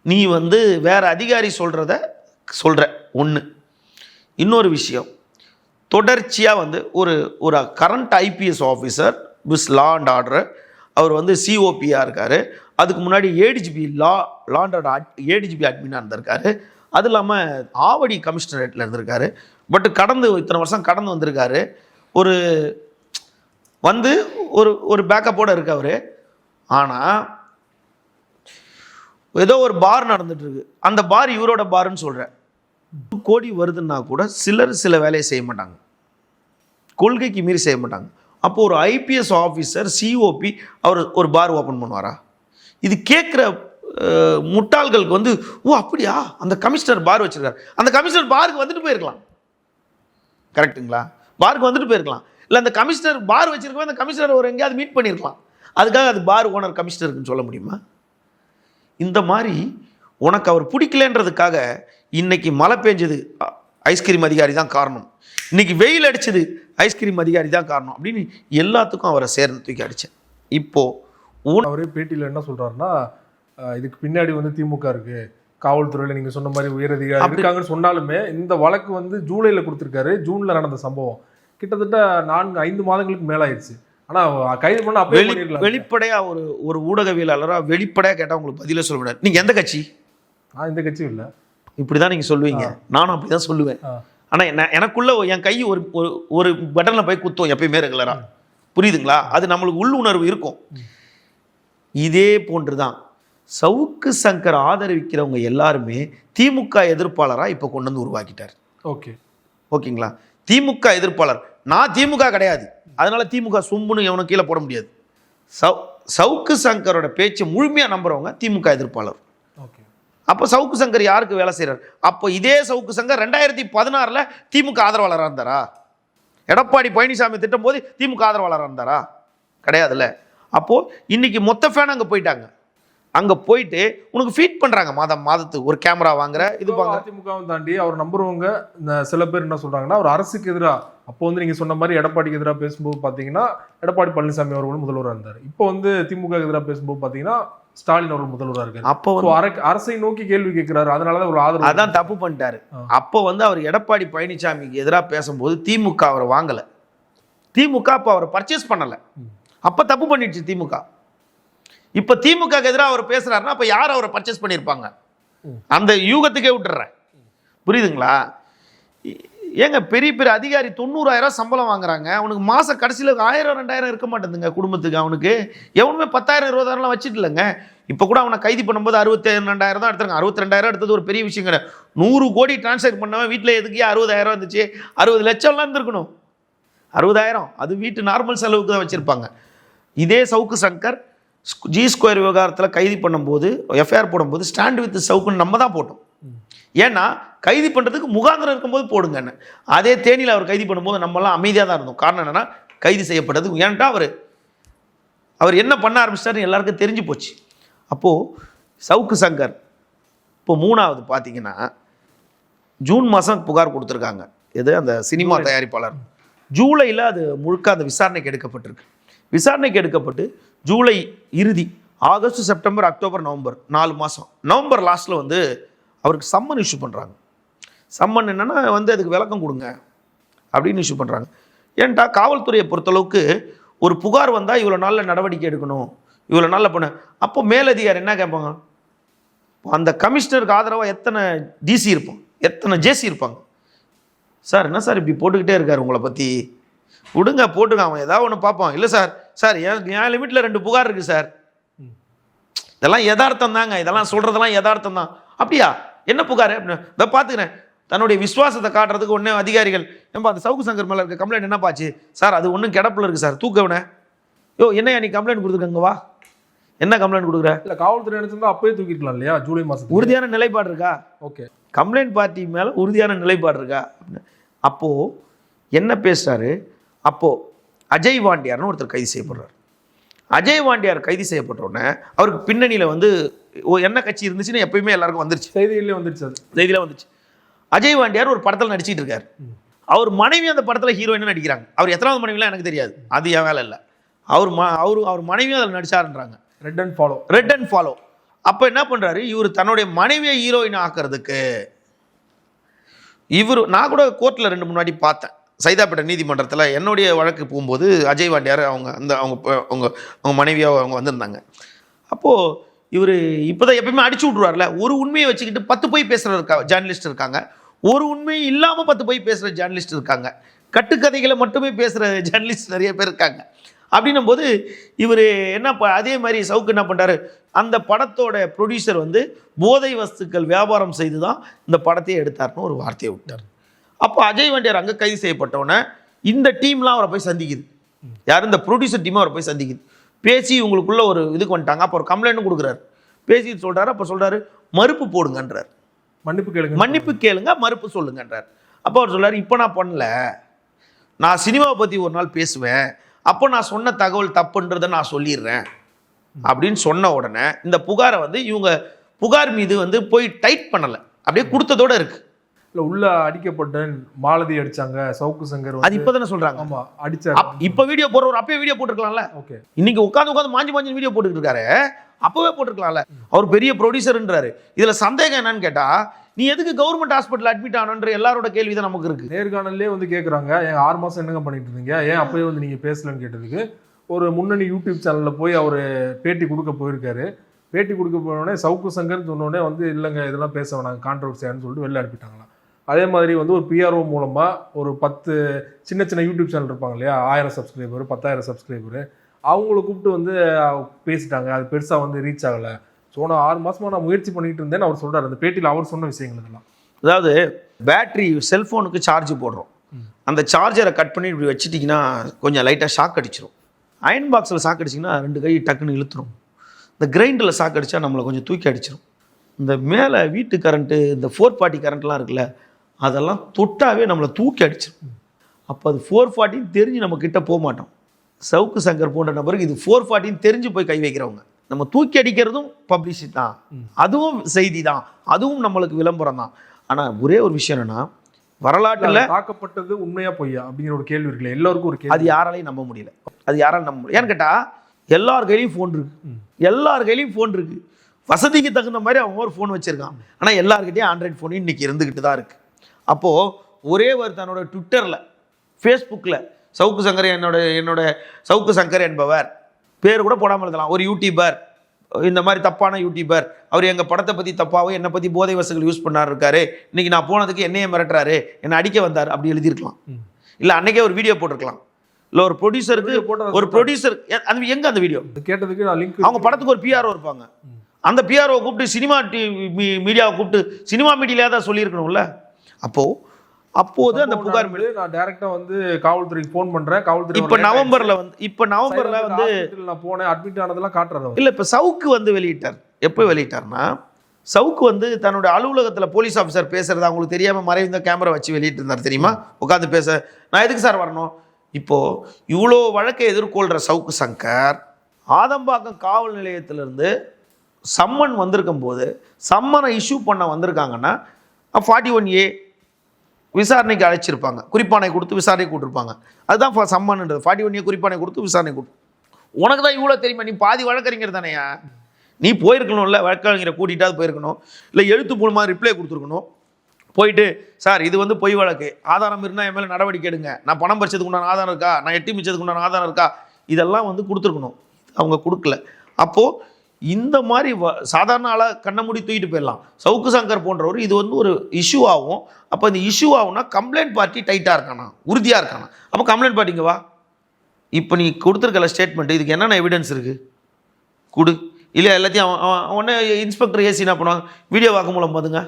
நீ வந்து வேற அதிகாரி சொல்றத சொல்ற. ஒன்று. இன்னொரு விஷயம், தொடர்ச்சியாக வந்து ஒரு current IPS officer with law and order, அவர் வந்து சிஓபியாக இருக்கார். அதுக்கு முன்னாடி ADGP law and order ADGP அட்மினாக இருந்திருக்காரு. அது இல்லாமல் ஆவடி கமிஷனரேட்டில் இருந்திருக்காரு. பட் இத்தனை வருஷம் கடந்து வந்திருக்காரு. ஒரு பேக்கப்போடு இருக்கு அவர். ஆனால் ஏதோ ஒரு பார் நடந்துட்டு இருக்கு, அந்த பார் இவரோட பாருன்னு சொல்கிறேன். கோடி வருதுன்னா கூட சில வேலையை செய்ய மாட்டாங்க, கொள்கைக்கு மீறி செய்ய மாட்டாங்க. அப்போ ஒரு ஐபிஎஸ் ஆஃபீஸர் சிஓபி அவர் ஒரு பார் ஓப்பன் பண்ணுவாரா? இது கேட்குற முட்டாள்களுக்கு வந்து ஓ அப்படியா அந்த கமிஷனர் பார் வச்சிருக்காரு, அந்த கமிஷனர் பாருக்கு வந்துட்டு போயிருக்கலாம். கரெக்டுங்களா? பாருக்கு வந்துட்டு போயிருக்கலாம். இல்லை அந்த கமிஷனர் பார் வச்சிருக்கோம், அந்த கமிஷனர் ஒரு எங்கேயாவது மீட் பண்ணியிருக்கலாம். அதுக்காக அது பார் ஓனர் கமிஷனருக்குன்னு சொல்ல முடியுமா? இந்த மாதிரி உனக்கு அவர் பிடிக்கலன்றதுக்காக இன்னைக்கு மழை பெஞ்சது ஐஸ்கிரீம் அதிகாரி தான் காரணம், இன்னைக்கு வெயில் அடிச்சது ஐஸ்கிரீம் அதிகாரி தான் காரணம் அப்படின்னு எல்லாத்துக்கும் அவரை சேர்ந்து தூக்கி அடித்தேன். இப்போது அவரே பேட்டியில் என்ன சொல்கிறாருன்னா, இதுக்கு பின்னாடி வந்து திமுக இருக்குது, காவல்துறையில் நீங்கள் சொன்ன மாதிரி உயரதிகாரி இருக்காங்கன்னு சொன்னாலுமே இந்த வழக்கு வந்து ஜூலையில் கொடுத்துருக்காரு. ஜூனில் நடந்த சம்பவம் கிட்டத்தட்ட 4-5 மாதங்களுக்கு மேலாயிடுச்சு. ஆனால் கைது பண்ண அப்போ வெளிப்படையாக ஒரு ஊடகவியலாளராக வெளிப்படையாக கேட்டால் உங்களுக்கு பதிலே சொல்ல முடியாது. நீங்கள் எந்த கட்சி? நான் எந்த கட்சியும் இல்லை. இப்படி தான் நீங்கள் சொல்லுவீங்க, நானும் அப்படி தான் சொல்லுவேன். ஆனால் எனக்குள்ள என் கை ஒரு பட்டனில் போய் குத்தும் எப்பயுமே ரெகுலராக. புரியுதுங்களா? அது நம்மளுக்கு உள்ளுணர்வு இருக்கும். இதே போன்று தான் சவுக்கு சங்கர் ஆதரிக்கிறவங்க எல்லாருமே திமுக எதிர்ப்பாளராக இப்போ கொண்டு வந்து உருவாக்கிட்டார். ஓகேங்களா? திமுக எதிர்ப்பாளர். நான் திமுக கிடையாது, அதனால திமுக சொம்புன்னு எவனும் கீழே போட முடியாது. சவுக்கு சங்கரோட பேச்சை முழுமையாக நம்புறவங்க திமுக எதிர்ப்பாளர். அப்போ சவுக்கு சங்கர் யாருக்கு வேலை செய்கிறார்? அப்போ இதே சவுக்கு சங்கர் 2016 திமுக ஆதரவாளராக இருந்தாரா? எடப்பாடி பழனிசாமி திட்டம் போது திமுக ஆதரவாளராக இருந்தாரா? கிடையாதுல்ல. அப்போது இன்னைக்கு மொத்த ஃபேன் அங்கே போயிட்டாங்க. அங்கே போயிட்டு உனக்கு ஃபீட் பண்ணுறாங்க, மாதத்துக்கு ஒரு கேமரா வாங்குற இது அதிமுகவும் தாண்டி அவர் நம்புறவங்க சில பேர் என்ன சொல்கிறாங்கன்னா, அவர் அரசுக்கு எதிராக அப்போ வந்து நீங்கள் சொன்ன மாதிரி எடப்பாடிக்கு எதிராக பேசும்போது பார்த்தீங்கன்னா எடப்பாடி பழனிசாமி அவர்களும் முதல்வராக இருந்தார். இப்போ வந்து திமுக எதிராக பேசும்போது பார்த்தீங்கன்னா ஸ்டாலின் அவர்கள் முதல்வராக இருக்காரு. அப்போ அரசை நோக்கி கேள்வி கேட்கிறாரு, அதனாலதான் ஒரு ஆதரவு. அதான் தப்பு பண்ணிட்டாரு. அப்போ வந்து அவர் எடப்பாடி பழனிசாமிக்கு எதிராக பேசும்போது திமுக அவரை வாங்கலை, திமுக அப்போ அவரை பர்ச்சேஸ் பண்ணலை. அப்போ தப்பு பண்ணிடுச்சு திமுக. இப்போ திமுக எதிராக அவர் பேசுறாருன்னா அப்போ யார் அவரை பர்ச்சேஸ் பண்ணியிருப்பாங்க? அந்த யூகத்துக்கே விட்டுறேன். புரியுதுங்களா? ஏங்க பெரிய பெரிய அதிகாரி 90,000 சம்பளம் வாங்குறாங்க, அவனுக்கு மாதம் கடைசியில் 1000-2000 இருக்க மாட்டேங்குதுங்க குடும்பத்துக்கு. அவனுக்கு எவனுமே 10,000-20,000 வச்சுட்டு இல்லைங்க. இப்போ கூட அவனை கைது பண்ணும்போது 62,000 தான் எடுத்துருங்க. 62,000 எடுத்தது ஒரு பெரிய விஷயம் கிடையாது. 100 கோடி டிரான்ஸ்ஃபர் பண்ணவன் வீட்டில் எதுக்கே 60,000 இருந்துச்சு, 60 லட்சம்லாம் இருந்திருக்கணும். 60,000 அது வீட்டு நார்மல் செலவுக்கு தான் வச்சுருப்பாங்க. இதே சவுக்கு சங்கர் G2 விவகாரத்தில் கைது பண்ணும்போது எஃப்ஐஆர் போடும்போது ஸ்டாண்ட் வித் சவுக்குன்னு நம்ம தான் போட்டோம். ஏன்னா கைது பண்ணுறதுக்கு முகாந்திரம் இருக்கும்போது போடுங்கன்னு. அதே தேனியில் அவர் கைது பண்ணும்போது நம்மளாம் அமைதியாக தான் இருந்தோம். காரணம் என்னென்னா கைது செய்யப்பட்டது. ஏன்ட்டா அவர் என்ன பண்ண ஆரம்பிச்சிட்டாருன்னு எல்லாருக்கும் தெரிஞ்சு போச்சு. அப்போது சவுக்கு சங்கர் இப்போ 3வது பார்த்தீங்கன்னா ஜூன் மாதம் புகார் கொடுத்துருக்காங்க. எது அந்த சினிமா தயாரிப்பாளர். ஜூலையில் அது முழுக்க அந்த விசாரணைக்கு எடுக்கப்பட்டிருக்கு. விசாரணைக்கு எடுக்கப்பட்டு ஜூலை இறுதி, ஆகஸ்ட், செப்டம்பர், அக்டோபர், நவம்பர் 4 மாதம். நவம்பர் லாஸ்ட்டில் வந்து அவருக்கு சம்மன் இஷ்யூ பண்ணுறாங்க. சம்மன் என்னென்னா வந்து அதுக்கு விளக்கம் கொடுங்க அப்படின்னு இஷ்யூ பண்ணுறாங்க. ஏன்ட்டா காவல்துறையை பொறுத்தளவுக்கு ஒரு புகார் வந்தால் இவ்வளோ நாளில் நடவடிக்கை எடுக்கணும், இவ்வளோ நாளில் பண்ண. அப்போ மேலதிகாரி என்ன கேட்பாங்க? அந்த கமிஷனருக்கு ஆதரவாக எத்தனை டிசி இருப்பான், எத்தனை ஜேசி இருப்பாங்க. சார் என்ன சார் இப்படி போட்டுக்கிட்டே இருக்கார் உங்களை பற்றி, விடுங்க போட்டுங்க, அவன் ஏதாவது ஒன்று பார்ப்பான். இல்லை சார், சார் என் லிமிட்டில் 2 புகார் இருக்குது சார். இதெல்லாம் யதார்த்தம் தாங்க, இதெல்லாம் சொல்கிறதெல்லாம் யதார்த்தம் தான். அப்படியா, என்ன புகார் அப்படின்னு இதை பார்த்துக்கிறேன். தன்னுடைய விசுவாசத்தை காட்டுறதுக்கு ஒன்றே அதிகாரிகள், நம்ம அந்த சவுக்கு சங்கர் மேலே இருக்க கம்ப்ளைண்ட் என்னப்பாச்சு சார், அது ஒன்றும் கிடப்பில் இருக்குது சார், தூக்கவனே. யோ என்னையா நீ கம்ப்ளைண்ட் கொடுத்துருக்கங்க, வா என்ன கம்ப்ளைண்ட் கொடுக்குற? இல்லை காவல்துறை நினைச்சிருந்தா அப்பயே தூக்கிருக்கலாம் இல்லையா, ஜூலை மாதம். உறுதியான நிலைப்பாடு இருக்கா? ஓகே, கம்ப்ளைண்ட் பார்ட்டி மேலே உறுதியான நிலைப்பாடு இருக்கா? அப்போது என்ன பேசுகிறாரு, அப்போது அஜய் வாண்டியார்னு ஒருத்தர் கைது செய்யப்படுறார். அஜய் வாண்டியார் கைது செய்யப்பட்டோடனே அவருக்கு பின்னணியில் வந்து என்ன கட்சி இருந்துச்சுன்னு எப்பயுமே எல்லாருக்கும் வந்துருச்சு, செய்தியிலே வந்துருச்சு, அது செய்தியில் வந்துச்சு. அஜய் வாண்டியார் ஒரு படத்தில் நடிச்சிட்டு இருக்காரு. அவர் மனைவி அந்த படத்தில் ஹீரோயினாக நடிக்கிறாங்க. அவர் எத்தனாவது மனைவிலாம் எனக்கு தெரியாது, அது என் வேலை இல்லை. அவர் மனைவியும் அதில் நடிச்சாருன்றாங்க. Red and follow, red and follow. அப்போ என்ன பண்ணுறாரு இவர், தன்னுடைய மனைவியை ஹீரோயின் ஆக்கிறதுக்கு இவர், நான் கூட கோர்ட்டில் 2-3 வாட்டி பார்த்தேன், சைதாப்பேட்டை நீதிமன்றத்தில் என்னுடைய வழக்கு போகும்போது அஜய் வாண்டியார் அவங்க மனைவியாக அவங்க வந்திருந்தாங்க. அப்போது இவர் இப்போ தான் எப்பயுமே அடிச்சு விட்ருவார்ல, ஒரு உண்மையை வச்சுக்கிட்டு 10 போய் பேசுகிற ஜேர்னலிஸ்ட் இருக்காங்க, ஒரு உண்மையும் இல்லாமல் 10 போய் பேசுகிற ஜேர்னலிஸ்ட் இருக்காங்க, கட்டுக்கதைகளை மட்டுமே பேசுகிற ஜேர்னலிஸ்ட் நிறைய பேர் இருக்காங்க. அப்படின்னும் போது இவர் என்ன அதே மாதிரி சவுக்கு என்ன பண்ணுறாரு, அந்த படத்தோட ப்ரொடியூசர் வந்து போதை வஸ்துக்கள் வியாபாரம் செய்து தான் இந்த படத்தையே எடுத்தார்னு ஒரு வார்த்தையை விட்டார். அப்போ அஜய் வாண்டியார் அங்கே கைது செய்யப்பட்டோன்னே இந்த டீம்லாம் அவரை போய் சந்திக்குது. யார்? இந்த ப்ரொடியூசர் டீம் அவரை போய் சந்திக்குது. பேசி உங்களுக்குள்ள ஒரு இதுக்கு வந்துட்டாங்க. அப்போ ஒரு கம்ப்ளைண்ட்டும் கொடுக்குறாரு. பேசி சொல்கிறாரு. அப்போ சொல்கிறாரு மறுப்பு போடுங்கன்றார், மன்னிப்பு கேளுங்க மறுப்பு சொல்லுங்கன்றார். அப்போ அவர் சொல்கிறார், இப்போ நான் பண்ணல, நான் சினிமாவை பற்றி ஒரு நாள் பேசுவேன், அப்போ நான் சொன்ன தகவல் தப்புன்றதை நான் சொல்லிடுறேன் அப்படின்னு சொன்ன உடனே இந்த புகாரை வந்து இவங்க புகார் மீது வந்து போய் டைட் பண்ணலை, அப்படியே கொடுத்ததோட இருக்கு. இல்லை உள்ள அடிக்கப்பட்ட மாலதி அடிச்சாங்க சவுக்கு சங்கர், அது இப்போ தானே சொல்கிறாங்க. ஆமாம் அடிச்சார். இப்போ வீடியோ போடுறவர் அப்பயே வீடியோ போட்டுருக்கலாம்ல. ஓகே, இன்னைக்கு உட்காந்து மாஞ்சி வீடியோ போட்டுக்கிட்டு இருக்காரு, அப்பவே போட்டிருக்கலாம்ல. அவர் பெரிய ப்ரொடியூசர்ன்றாரு. இதுல சந்தேகம் என்னன்னு கேட்டா, நீ எதுக்கு கவர்மெண்ட் ஹாஸ்பிட்டல் அட்மிட் ஆனன்ற எல்லாரோட கேள்வி தான் நமக்கு இருக்கு. நேர்காணல்லே வந்து கேட்குறாங்க, ஏன் 6 மாதம் என்னங்க பண்ணிட்டு இருந்தீங்க, ஏன் அப்பயே வந்து நீங்கள் பேசலன்னு கேட்டதுக்கு ஒரு முன்னணி யூடியூப் சேனலில் போய் அவர் பேட்டி கொடுக்க போயிருக்காரு. பேட்டி கொடுக்க போனோடனே சவுக்கு சங்கர்னு சொன்னோடனே வந்து இல்லைங்க இதெல்லாம் பேச வேணாங்க கான்ட்ரவர்சியான்னு சொல்லிட்டு வெளில அனுப்பிட்டாங்களாம். அதே மாதிரி வந்து ஒரு பிஆர்ஓ மூலமாக ஒரு 10 சின்ன சின்ன யூடியூப் சேனல் இருப்பாங்க இல்லையா, 1000 சப்ஸ்கிரைபர் 10,000 சப்ஸ்கிரைபர், அவங்கள கூப்பிட்டு வந்து பேசிட்டாங்க. அது பெருசாக வந்து ரீச் ஆகலை. ஸோ நான் 6 மாதமாக நான் முயற்சி பண்ணிட்டு இருந்தேன்னு அவர் சொல்கிறார். அந்த பேட்டியில் அவர் சொன்ன விஷயங்கள் இதெல்லாம். அதாவது பேட்டரி செல்ஃபோனுக்கு சார்ஜ் போடுறோம், அந்த சார்ஜரை கட் பண்ணி இப்படி வச்சுட்டிங்கன்னா கொஞ்சம் லைட்டாக ஷாக் அடிச்சிடும். அயன் பாக்ஸில் ஷாக் அடிச்சிங்கன்னா 2 கை டக்குன்னு இழுத்துரும். இந்த கிரைண்டரில் ஷாக் அடித்தா நம்மளை கொஞ்சம் தூக்கி அடிச்சிடும். இந்த மேலே வீட்டு கரண்ட்டு, இந்த 440 கரண்ட்லாம் இருக்குல்ல, அதெல்லாம் தொட்டாவே நம்மளை தூக்கி அடிச்சிடும். அப்போ அது 440 தெரிஞ்சு நம்ம கிட்ட போக மாட்டோம். சவுக்கு சங்கர் போன்ற நபருக்கு இது 440 தெரிஞ்சு போய் கை வைக்கிறவங்க. நம்ம தூக்கி அடிக்கிறதும் பப்ளிசிட்டி தான், அதுவும் செய்தி தான், அதுவும் நம்மளுக்கு விளம்பரம் தான். ஆனால் ஒரே ஒரு விஷயம் என்னன்னா, வரலாற்றில் தாக்கப்பட்டது உண்மையா பொய்யா அப்படிங்கிற ஒரு கேள்வி இருக்குல்ல, எல்லாருக்கும் ஒரு கேள்வி. அது யாராலையும் நம்ப முடியல, அது யாராலும் நம்ப முடியல. ஏன்னு கேட்டால் எல்லார் கையிலையும் ஃபோன் இருக்கு, எல்லார் கையிலையும் ஃபோன் இருக்கு. வசதிக்கு தகுந்த மாதிரி அவங்க ஒரு ஃபோன் வச்சிருக்கான். ஆனால் எல்லாருக்கிட்டையும் ஆண்ட்ராய்ட் ஃபோன் இன்னைக்கு இருந்துக்கிட்டு தான் இருக்கு. அப்போது ஒரே ஒரு தன்னோட ட்விட்டரில், ஃபேஸ்புக்கில் சவுக்கு சங்கர் என்னோட சவுக்கு சங்கர் என்பவர் பேர் கூட போடாமல் இருக்கலாம், ஒரு யூடியூபர், இந்த மாதிரி தப்பான யூடியூபர், அவர் எங்கள் படத்தை பற்றி தப்பாகவும் என்னை பற்றி போதை வசதிகள் யூஸ் பண்ணாரு இருக்காரு, இன்னைக்கு நான் போனதுக்கு என்னையே மிரட்டுறாரு, என்னை அடிக்க வந்தார் அப்படி எழுதியிருக்கலாம். இல்லை அன்னைக்கே ஒரு வீடியோ போட்டிருக்கலாம். இல்லை ஒரு ப்ரொடியூசருக்கு ஒரு ப்ரொடியூசர் அந்த எங்கே அந்த வீடியோ கேட்டதுக்கு நான் லிங்க், அவங்க படத்துக்கு ஒரு பிஆர்ஓ இருப்பாங்க, அந்த பிஆர்ஓ கூப்பிட்டு சினிமா மீடியாவை கூப்பிட்டு சினிமா மீடியாவில் தான் சொல்லியிருக்கணும்ல. அப்போது அந்த புகார் மீது நான் டைரக்டா வந்து காவல்துறைக்கு ஃபோன் பண்றேன். காவல்துறை இப்போ நவம்பர்ல வந்து நான் போனேன், அட்மிட் ஆனதெல்லாம் காட்டுறாரு. இல்லை இப்போ சவுக்கு வந்து வெளியிட்டார். எப்போ வெளியிட்டார்னா, சவுக்கு வந்து தன்னோட அலுவலகத்தில் போலீஸ் ஆஃபீஸர் பேசுறது அவங்களுக்கு தெரியாமல் மறைந்த கேமரா வச்சு வெளியிட்டு இருந்தார் தெரியுமா, உட்காந்து பேச. நான் எதுக்கு சார் வரணும்? இப்போது இவ்வளோ வழக்கை எதிர்கொள்கிற சவுக்கு சங்கர் ஆதம்பாக்கம் காவல் நிலையத்திலிருந்து சம்மன் வந்திருக்கும் போது, சம்மனை இஷ்யூ பண்ண வந்திருக்காங்கன்னா 41A விசாரணைக்கு அழைச்சிருப்பாங்க, குறிப்பானை கொடுத்து விசாரணை கூட்டிருப்பாங்க. அதுதான் சம்மன்ன்றது. 41A குறிப்பானை கொடுத்து விசாரணை கூட்டு. உனக்கு தான் இவ்வளோ தெரியுமா, நீ பாதி வழக்கறிஞர் தானேயா, நீ போயிருக்கணும்ல, வழக்கறிஞரை கூட்டிகிட்டாவது போயிருக்கணும், இல்லை எழுத்து மூலமாக ரிப்ளை கொடுத்துருக்கணும். போயிட்டு சார் இது வந்து பொய் வழக்கு, ஆதாரம் இருந்தால் என் மேலே நடவடிக்கை எடுங்க, நான் பணம் பறிச்சதுக்கு உண்டான ஆதாரம் இருக்கா, நான் எட்டி மிச்சதுக்கு உண்டான ஆதாரம் இருக்கா, இதெல்லாம் வந்து கொடுத்துருக்கணும். அவங்க கொடுக்கல. அப்போது இந்த மாதிரி சாதாரண ஆளாக கண்ணை மூடி தூக்கிட்டு போயிடலாம். சவுக்கு சங்கர் போன்றவர் இது வந்து ஒரு இஷ்யூ ஆகும். அப்போ இந்த இஷ்யூ ஆகும்னா கம்ப்ளைண்ட் பார்ட்டி டைட்டாக இருக்கானா, உறுதியாக இருக்கானா. அப்போ கம்ப்ளைண்ட் பார்ட்டிங்க வா, இப்போ நீ கொடுத்துருக்கல ஸ்டேட்மெண்ட், இதுக்கு என்னென்ன எவிடன்ஸ் இருக்குது கொடு. இல்லை எல்லாத்தையும் அவன் உடனே இன்ஸ்பெக்டர் ஏசி என்ன பண்ணுவாங்க, வீடியோ வாக்குமூலம் போதுங்க,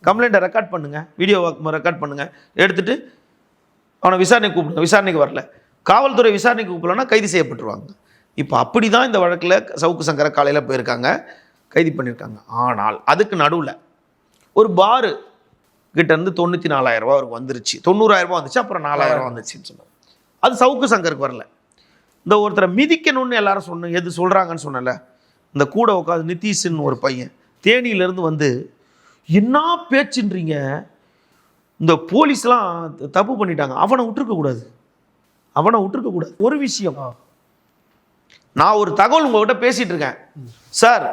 கம்ப்ளைண்ட்டை ரெக்கார்ட் பண்ணுங்கள், வீடியோ வாக்குமூலம் ரெக்கார்ட் பண்ணுங்கள், எடுத்துகிட்டு அவனை விசாரணைக்கு கூப்பிடுங்க. விசாரணைக்கு வரல, காவல்துறை விசாரணைக்கு கூப்பிடலன்னா கைது செய்யப்பட்டுருவாங்க. இப்போ அப்படி தான் இந்த வழக்கில் சவுக்கு சங்கரை காலையில் போயிருக்காங்க, கைது பண்ணியிருக்காங்க. ஆனால் அதுக்கு நடுவில் ஒரு பாரு கிட்டேருந்து 94,000 ரூபா அவருக்கு வந்துருச்சு, 90,000 ரூபா வந்துச்சு, அப்புறம் 4,000 ரூபா வந்துச்சுன்னு சொன்னார். அது சவுக்கு சங்கருக்கு வரல. இந்த ஒருத்தரை மிதிக்கணும்னு எல்லாரும் எது சொல்கிறாங்கன்னு சொன்னல, இந்த கூட உட்காந்து நிதிஷ்ன்னு ஒரு பையன் தேனியிலேருந்து வந்து என்ன பேச்சுன்றீங்க, இந்த போலீஸ்லாம் தப்பு பண்ணிட்டாங்க, அவனை விட்டுருக்கக்கூடாது, அவனை விட்டுருக்கக்கூடாது. ஒரு விஷயம், நான் ஒரு தகவல் உங்கள்கிட்ட பேசிகிட்டு இருக்கேன் சார்,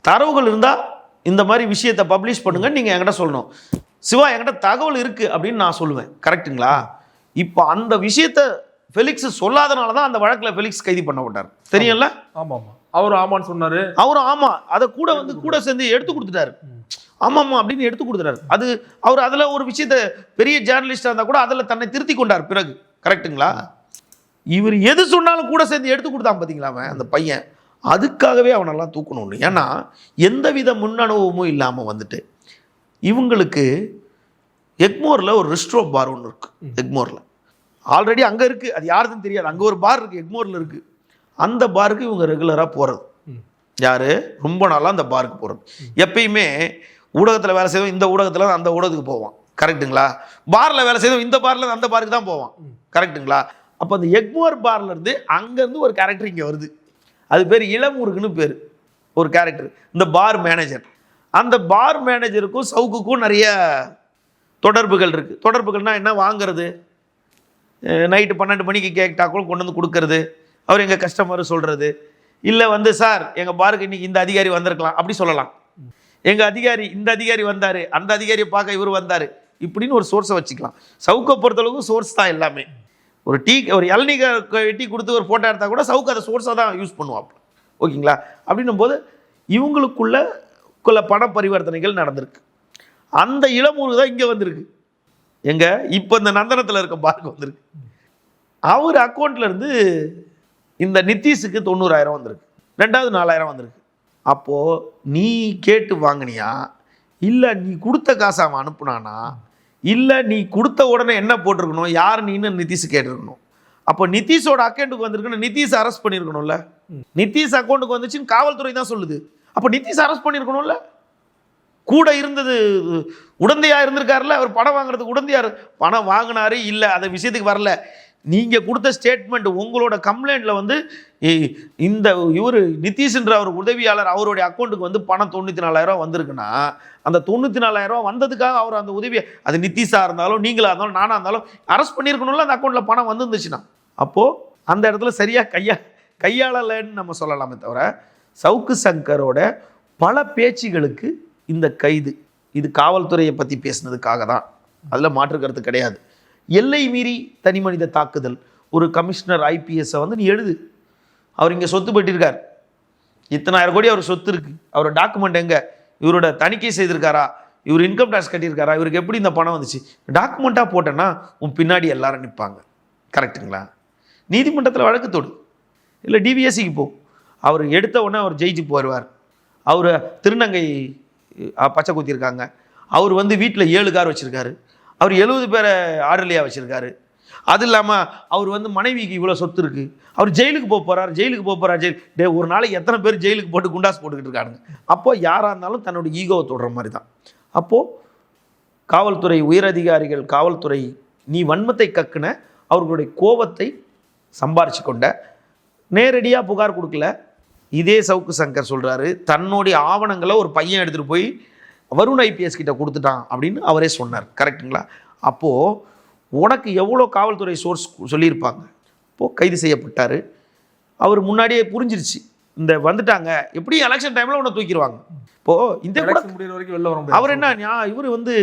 தரவுகள் இருந்தால் இந்த மாதிரி விஷயத்தை பப்ளிஷ் பண்ணுங்க நீங்கள் என்கிட்ட சொல்லணும். சிவா என்கிட்ட தகவல் இருக்குது அப்படின்னு நான் சொல்லுவேன், கரெக்டுங்களா? இப்போ அந்த விஷயத்தை ஃபெலிக்ஸ் சொல்லாதனால தான் அந்த வழக்கில் ஃபெலிக்ஸ் கைது பண்ணப்பட்டார், தெரியும்ல? ஆமாம் ஆமாம், அவரும் ஆமான்னு சொன்னார். அவரும் ஆமாம், அதை கூட சேர்ந்து எடுத்து கொடுத்துட்டாரு. ஆமாம்மா அப்படின்னு எடுத்து கொடுத்துட்டாரு. அது அவர் அதில் ஒரு விஷயத்தை பெரிய ஜேர்னலிஸ்டாக இருந்தால் கூட அதில் தன்னை திருத்தி கொண்டார் பிறகு, கரெக்டுங்களா? இவர் எது சொன்னாலும் கூட சேர்ந்து எடுத்து கொடுத்தான் பார்த்தீங்களா அவன், அந்த பையன். அதுக்காகவே அவனெல்லாம் தூக்கணும்னு. ஏன்னா எந்தவித முன் அனுபவமும் இல்லாமல் வந்துட்டு இவங்களுக்கு எக்மோரில் ஒரு ரெஸ்ட்ரோ பார் ஒன்று இருக்குது. எக்மோரில் ஆல்ரெடி அங்கே இருக்குது, அது யாருதுன்னு தெரியாது, அங்கே ஒரு பார் இருக்குது, எக்மோரில் இருக்குது. அந்த பாருக்கு இவங்க ரெகுலராக போகிறது. யார் ரொம்ப நாளாக அந்த பாருக்கு போகிறது. எப்பயுமே ஊடகத்தில் வேலை செய்வோம், இந்த ஊடகத்தில் அந்த ஊடகத்துக்கு போவான், கரெக்டுங்களா? பாரில் வேலை செய்வோம், இந்த பாரில் அந்த பாருக்கு தான் போவான், கரெக்டுங்களா? அப்போ அந்த எக்மோர் பார்லேருந்து அங்கேருந்து ஒரு கேரக்டர் இங்கே வருது. அது பேர் இளமுருகுன்னு பேர், ஒரு கேரக்டர், இந்த பார் மேனேஜர். அந்த பார் மேனேஜருக்கும் சவுக்குக்கும் நிறைய தொடர்புகள் இருக்குது. தொடர்புகள்னால் என்ன, வாங்கிறது, நைட்டு 12 மணிக்கு கேட்டால் கூட கொண்டு வந்து கொடுக்கறது, அவர் எங்கள் கஸ்டமர் சொல்கிறது, இல்லை வந்து சார் எங்கள் பாருக்கு இன்றைக்கி இந்த அதிகாரி வந்திருக்கலாம் அப்படி சொல்லலாம், எங்கள் அதிகாரி இந்த அதிகாரி வந்தார், அந்த அதிகாரியை பார்க்க இவர் வந்தார், இப்படின்னு ஒரு சோர்ஸை வச்சுக்கலாம். சவுக்கை பொறுத்தளவுக்கு சோர்ஸ் தான் எல்லாமே. ஒரு இளநீ டீ கொடுத்து ஒரு ஃபோட்டோ எடுத்தால் கூட சவுக்கு அதை சோர்ஸாக தான் யூஸ் பண்ணுவாங்க, ஓகேங்களா? அப்படின்னும் போது இவங்களுக்குள்ள பண பரிவர்த்தனைகள் நடந்திருக்கு. அந்த இளமூருக்கு தான் இங்கே வந்திருக்கு, எங்க இப்போ இந்த நந்தனத்தில் இருக்க பாருக்கு வந்திருக்கு. அவர் அக்கௌண்ட்லேருந்து இந்த நிதிஷுக்கு 90,000 வந்திருக்கு, 2வது 4,000 வந்திருக்கு. அப்போது நீ கேட்டு வாங்கினியா, இல்லை நீ கொடுத்த காசை அவன் அனுப்புனானா, இல்லை நீ கொடுத்த உடனே என்ன போட்டிருக்கணும், யார் நீன்னு நிதிஷ் கேட்டிருக்கணும். அப்போ நிதிஷோட அக்கௌண்ட்டுக்கு வந்திருக்குன்னு நிதிஷ் அரெஸ்ட் பண்ணியிருக்கணும்ல. நிதிஷ் அக்கௌண்ட்டுக்கு வந்துச்சுன்னு காவல்துறை தான் சொல்லுது. அப்போ நிதிஷ் அரெஸ்ட் பண்ணியிருக்கணும்ல. கூட இருந்தது உடந்தையாக இருந்திருக்காருல்ல, அவர் பணம் வாங்குறதுக்கு உடந்தையார், பணம் வாங்கினாரு இல்லை, அந்த விஷயத்துக்கு வரல. நீங்கள் கொடுத்த ஸ்டேட்மெண்ட் உங்களோட கம்ப்ளைண்ட்டில் வந்து இந்த இவர் நிதிஷ்ன்ற அவர் உதவியாளர் அவருடைய அக்கௌண்ட்டுக்கு வந்து பணம் 94,000 வந்திருக்குன்னா, அந்த 94,000 வந்ததுக்காக அவர் அந்த உதவியை, அது நிதிஷாக இருந்தாலும் நீங்களாக இருந்தாலும் நானாக இருந்தாலும் அரெஸ்ட் பண்ணியிருக்கணும்ல. அந்த அக்கௌண்ட்டில் பணம் வந்துருந்துச்சுன்னா அப்போது அந்த இடத்துல சரியாக கையாளலைன்னு நம்ம சொல்லலாமே தவிர, சவுக்கு சங்கரோட பல பேச்சுகளுக்கு இந்த கைது இது காவல்துறையை பற்றி பேசுனதுக்காக தான், அதில் மாற்று கருத்து கிடையாது. எல்லை மீறி தனி மனித தாக்குதல், ஒரு கமிஷனர் ஐபிஎஸ்ஸை வந்து நீ எழுது, அவர் இங்கே சொத்து பெற்றிருக்கார், இத்தனை ஆயிரம் கோடி அவர் சொத்து இருக்குது, அவரோட டாக்குமெண்ட் எங்கே, இவரோட தணிக்கை செய்திருக்காரா, இவர் இன்கம் டேக்ஸ் கட்டியிருக்காரா, இவருக்கு எப்படி இந்த பணம் வந்துச்சு, டாக்குமெண்ட்டாக போட்டேன்னா உன் பின்னாடி எல்லாரும் நிற்பாங்க, கரெக்டுங்களா? நீதிமன்றத்தில் வழக்கு தொடு, இல்லை டிவிஎஸ்சிக்கு போ. அவர் எடுத்த உடனே அவர் ஜெயிச்சு போயிடுவார். அவர் திருநங்கை பச்சை குத்திருக்காங்க, அவர் வந்து வீட்டில் 7 கார் வச்சுருக்காரு, அவர் 70 பேரை ஆர்டர்லியாக வச்சுருக்காரு. அது இல்லாமல் அவர் வந்து மனைவிக்கு இவ்வளோ சொத்து இருக்குது, அவர் ஜெயிலுக்கு போகிறார் ஜெயில் ஒரு நாளைக்கு எத்தனை பேர் ஜெயிலுக்கு போட்டு குண்டாஸ் போட்டுக்கிட்டு இருக்காங்க. அப்போது யாராக இருந்தாலும் தன்னோட ஈகோவை தொடுற மாதிரி தான். அப்போது காவல்துறை உயரதிகாரிகள், காவல்துறை நீ வன்மத்தை கக்குன, அவர்களுடைய கோபத்தை சம்பாரிச்சு கொண்ட, நேரடியாக புகார் கொடுக்கல. இதே சவுக்கு சங்கர் சொல்கிறாரு, தன்னுடைய ஆவணங்களை ஒரு பையன் எடுத்துகிட்டு போய் வருண் ஐபிஎஸ் கிட்ட கொடுத்துட்டான் அப்படின்னு அவரே சொன்னார், கரெக்டுங்களா? அப்போது உனக்கு எவ்வளோ காவல்துறை சோர்ஸ் சொல்லியிருப்பாங்க. இப்போது கைது செய்யப்பட்டார். அவர் முன்னாடியே புரிஞ்சிருச்சு, இந்த வந்துட்டாங்க எப்படியும் எலெக்ஷன் டைமில் உன்னை தூக்கிடுவாங்க. இப்போது இந்த கூட வரைக்கும் வெளில வர அவர் என்ன இவர் வந்து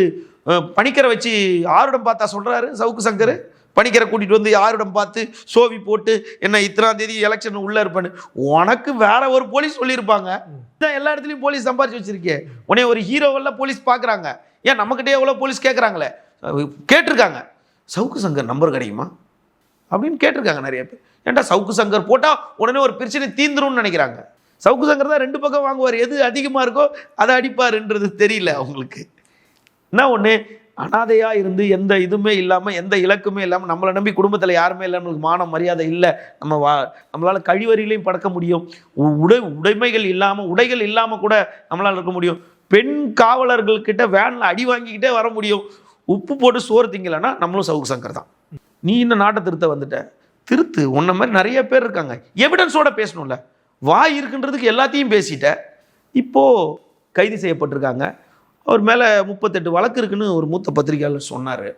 பணிக்கரை வச்சு ஆருடம் பார்த்தா சொல்கிறாரு சவுக்கு சங்கர், பணிக்கரை கூட்டிகிட்டு வந்து யாரிடம் பார்த்து சோவி போட்டு என்ன இத்தனாம் தேதி எலெக்ஷன் உள்ளே இருப்பேன்னு உனக்கு வேற ஒரு போலீஸ் சொல்லியிருப்பாங்க. எல்லா இடத்துலையும் போலீஸ் சம்பாரிச்சு வச்சிருக்கேன். உடனே ஒரு ஹீரோவெல்லாம் போலீஸ் பார்க்குறாங்க. ஏன் நம்மக்கிட்டே எவ்வளோ போலீஸ் கேட்குறாங்களே, கேட்டிருக்காங்க சவுக்கு சங்கர் நம்பர் கிடைக்குமா அப்படின்னு கேட்டிருக்காங்க நிறைய பேர். ஏன்டா சவுக்கு சங்கர் போட்டால் உடனே ஒரு பிரச்சனை தீந்துரும்னு நினைக்கிறாங்க. சவுக்கு சங்கர் தான் 2 பக்கம் வாங்குவார். எது அதிகமாக இருக்கோ அதை அடிப்பாருன்றது தெரியல அவங்களுக்கு. என்ன ஒன்று, அனாதையாக இருந்து எந்த இதுவுமே இல்லாமல் எந்த இலக்குமே இல்லாமல் நம்மளை நம்பி குடும்பத்தில் யாருமே இல்லை, நம்மளுக்கு மான மரியாதை இல்லை, நம்மளால் கழிவறையிலையும் படக்க முடியும், உடைமைகள் இல்லாமல் உடைகள் இல்லாமல் கூட நம்மளால் இருக்க முடியும், பெண் காவலர்கள்கிட்ட வேனில் அடி வாங்கிக்கிட்டே வர முடியும், உப்பு போட்டு சோறு திங்கலைன்னா நம்மளும் சவுக்கு சங்கர் தான். நீ இன்னும் நாட்டை திருத்த வந்துட்ட, திருத்து. உன்ன மாதிரி நிறைய பேர் இருக்காங்க. எவிடன்ஸோட பேசணும்ல, வாய் இருக்குன்றதுக்கு எல்லாத்தையும் பேசிட்ட. இப்போது கைது செய்யப்பட்டிருக்காங்க. அவர் மேலே 38 வழக்கு இருக்குன்னு ஒரு மூத்த பத்திரிகையாளர் சொன்னார்.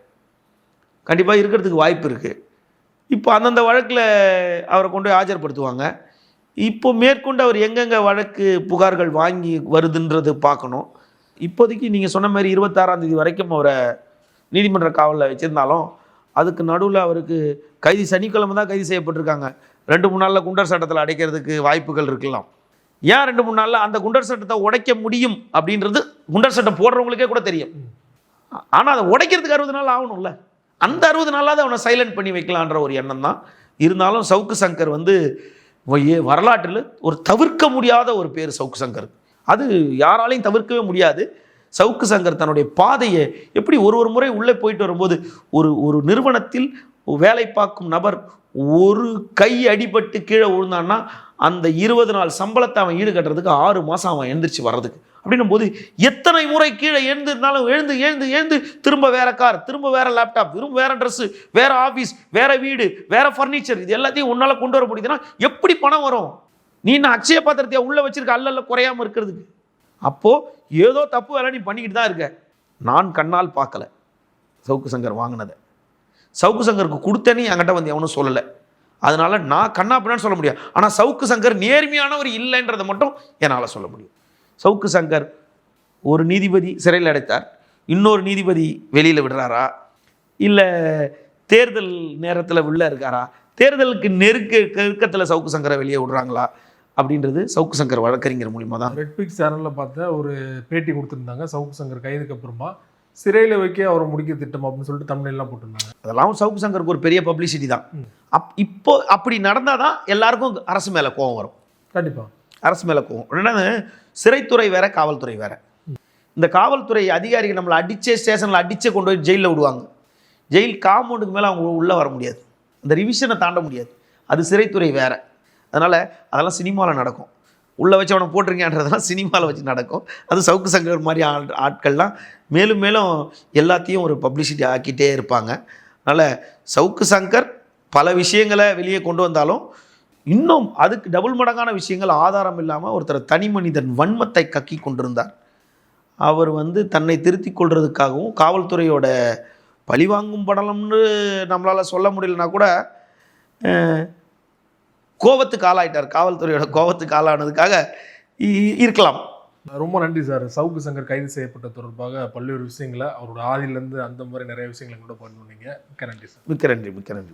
கண்டிப்பாக இருக்கிறதுக்கு வாய்ப்பு இருக்குது. இப்போ அந்தந்த வழக்கில் அவரை கொண்டு போய் ஆஜர்படுத்துவாங்க. இப்போ மேற்கொண்டு அவர் எங்கெங்கே வழக்கு புகார்கள் வாங்கி வருதுன்றது பார்க்கணும். இப்போதைக்கு நீங்கள் சொன்ன மாதிரி 26ஆம் தேதி வரைக்கும் அவரை நீதிமன்ற காவலில் வச்சுருந்தாலும் அதுக்கு நடுவில் அவருக்கு சனிக்கிழமை தான் கைது செய்யப்பட்டிருக்காங்க. 2-3 நாளில் குண்டர் சட்டத்தில் அடைக்கிறதுக்கு வாய்ப்புகள் இருக்கலாம். ஏன் 2-3 நாளில் அந்த குண்டர் சட்டத்தை உடைக்க முடியும் அப்படின்றது குண்டர் சட்டம் போடுறவங்களுக்கே கூட தெரியும். ஆனால் அதை உடைக்கிறதுக்கு 60 நாள் ஆகணும்ல. அந்த 60 நாளாவது அவனை சைலண்ட் பண்ணி வைக்கலான்ற ஒரு எண்ணம் தான். இருந்தாலும் சவுக்கு சங்கர் வரலாற்றில் ஒரு தவிர்க்க முடியாத ஒரு பேர் சவுக்கு சங்கர். அது யாராலையும் தவிர்க்கவே முடியாது. சவுக்கு சங்கர் தன்னுடைய பாதையை எப்படி ஒரு முறை உள்ளே போயிட்டு வரும்போது ஒரு நிறுவனத்தில் வேலை பார்க்கும் நபர் ஒரு கை அடிபட்டு கீழே விழுந்தான்னா அந்த 20 நாள் சம்பளத்தை அவன் ஈடுகட்டுறதுக்கு 6 மாதம் அவன் எழுந்திரிச்சு வர்றதுக்கு. அப்படின்னும் போது எத்தனை முறை கீழே எழுந்திருந்தாலும் எழுந்து திரும்ப வேற கார், திரும்ப வேற லேப்டாப், திரும்ப வேற ட்ரெஸ்ஸு, வேற ஆஃபீஸ், வேற வீடு, வேற ஃபர்னிச்சர், இது எல்லாத்தையும் உன்னால் கொண்டு வர முடியுதுன்னா எப்படி பணம் வரும்? நீ நான் அக்ஷய பாத்திரத்தையா உள்ளே வச்சிருக்க அல்ல குறையாமல் இருக்கிறதுக்கு. அப்போது ஏதோ தப்பு வேலை நீ பண்ணிக்கிட்டு தான் இருக்க. நான் கண்ணால் பார்க்கல சவுக்கு சங்கர் வாங்கினதை. சவுக்கு சங்கருக்கு கொடுத்தேன்னு என்கிட்ட வந்து எவனும் சொல்லலை. அதனால நான் கண்ணாப்பின்னு சொல்ல முடியாது. ஆனால் சவுக்கு சங்கர் நேர்மையானவர் இல்லைன்றதை மட்டும் என்னால் சொல்ல முடியும். சவுக்கு சங்கர் ஒரு நீதிபதி சிறையில் அடைத்தார், இன்னொரு நீதிபதி வெளியில் விடுறாரா, இல்லை தேர்தல் நேரத்தில் உள்ள இருக்காரா, தேர்தலுக்கு நெருக்கத்தில் சவுக்கு சங்கரை வெளியே விடுறாங்களா அப்படின்றது சவுக்கு சங்கர் வழக்கறிஞர் மூலிமா தான். ரெட்பிக்ஸ் சேனலில் பார்த்த ஒரு பேட்டி கொடுத்துருந்தாங்க. சவுக்கு சங்கர் கைதுக்கு அப்புறமா சிறையில் வைக்க அவரை முடிக்க திட்டம் அப்படின்னு சொல்லிட்டு தமிழ்லாம் போட்டிருந்தாங்க. அதெல்லாம் சவுக்கு சங்கருக்கு ஒரு பெரிய பப்ளிசிட்டி தான். இப்போ அப்படி நடந்தால் தான் எல்லாருக்கும் அரசு மேலே கோவம் வரும். கண்டிப்பாக அரசு மேலே கோவம். என்னென்னா சிறைத்துறை வேற, காவல்துறை வேற. இந்த காவல்துறை அதிகாரிகள் நம்மளை அடித்தே ஸ்டேஷனில் அடித்தே கொண்டு போய் ஜெயிலில் விடுவாங்க. ஜெயில் காம்பவுண்டுக்கு மேலே அவங்க உள்ளே வர முடியாது, அந்த ரிவிஷனை தாண்ட முடியாது. அது சிறைத்துறை வேற. அதனால் அதெல்லாம் சினிமாவில் நடக்கும். உள்ளே வச்சு அவனை போட்டிருக்கேன்றதெல்லாம் சினிமாவில் வச்சு நடக்கும். அது சவுக்கு சங்கர் மாதிரி ஆட்கள்லாம் மேலும் மேலும் எல்லாத்தையும் ஒரு பப்ளிசிட்டி ஆக்கிட்டே இருப்பாங்க. அதனால் சவுக்கு சங்கர் பல விஷயங்களை வெளியே கொண்டு வந்தாலும் இன்னும் அதுக்கு டபுள் மடங்கான விஷயங்கள் ஆதாரம் இல்லாமல் ஒருத்தர் தனி மனிதன் வன்மத்தை கக்கி கொண்டிருந்தார். அவர் தன்னை திருத்தி கொள்றதுக்காகவும் காவல்துறையோட பழிவாங்கும் படலம்னு நம்மளால் சொல்ல முடியலனா கூட கோபத்துக்கு ஆளாயிட்டார். காவல்துறையோட கோபத்துக்கு ஆளானதுக்காக இருக்கலாம். ரொம்ப நன்றி சார். சவுக்கு சங்கர் கைது செய்யப்பட்ட தொடர்பாக பல்வேறு விஷயங்களை அவரோட ஆதியிலேருந்து அந்த மாதிரி நிறைய விஷயங்களை கூட பண்ணுவீங்க. மிக்க நன்றி சார். மிக்க நன்றி.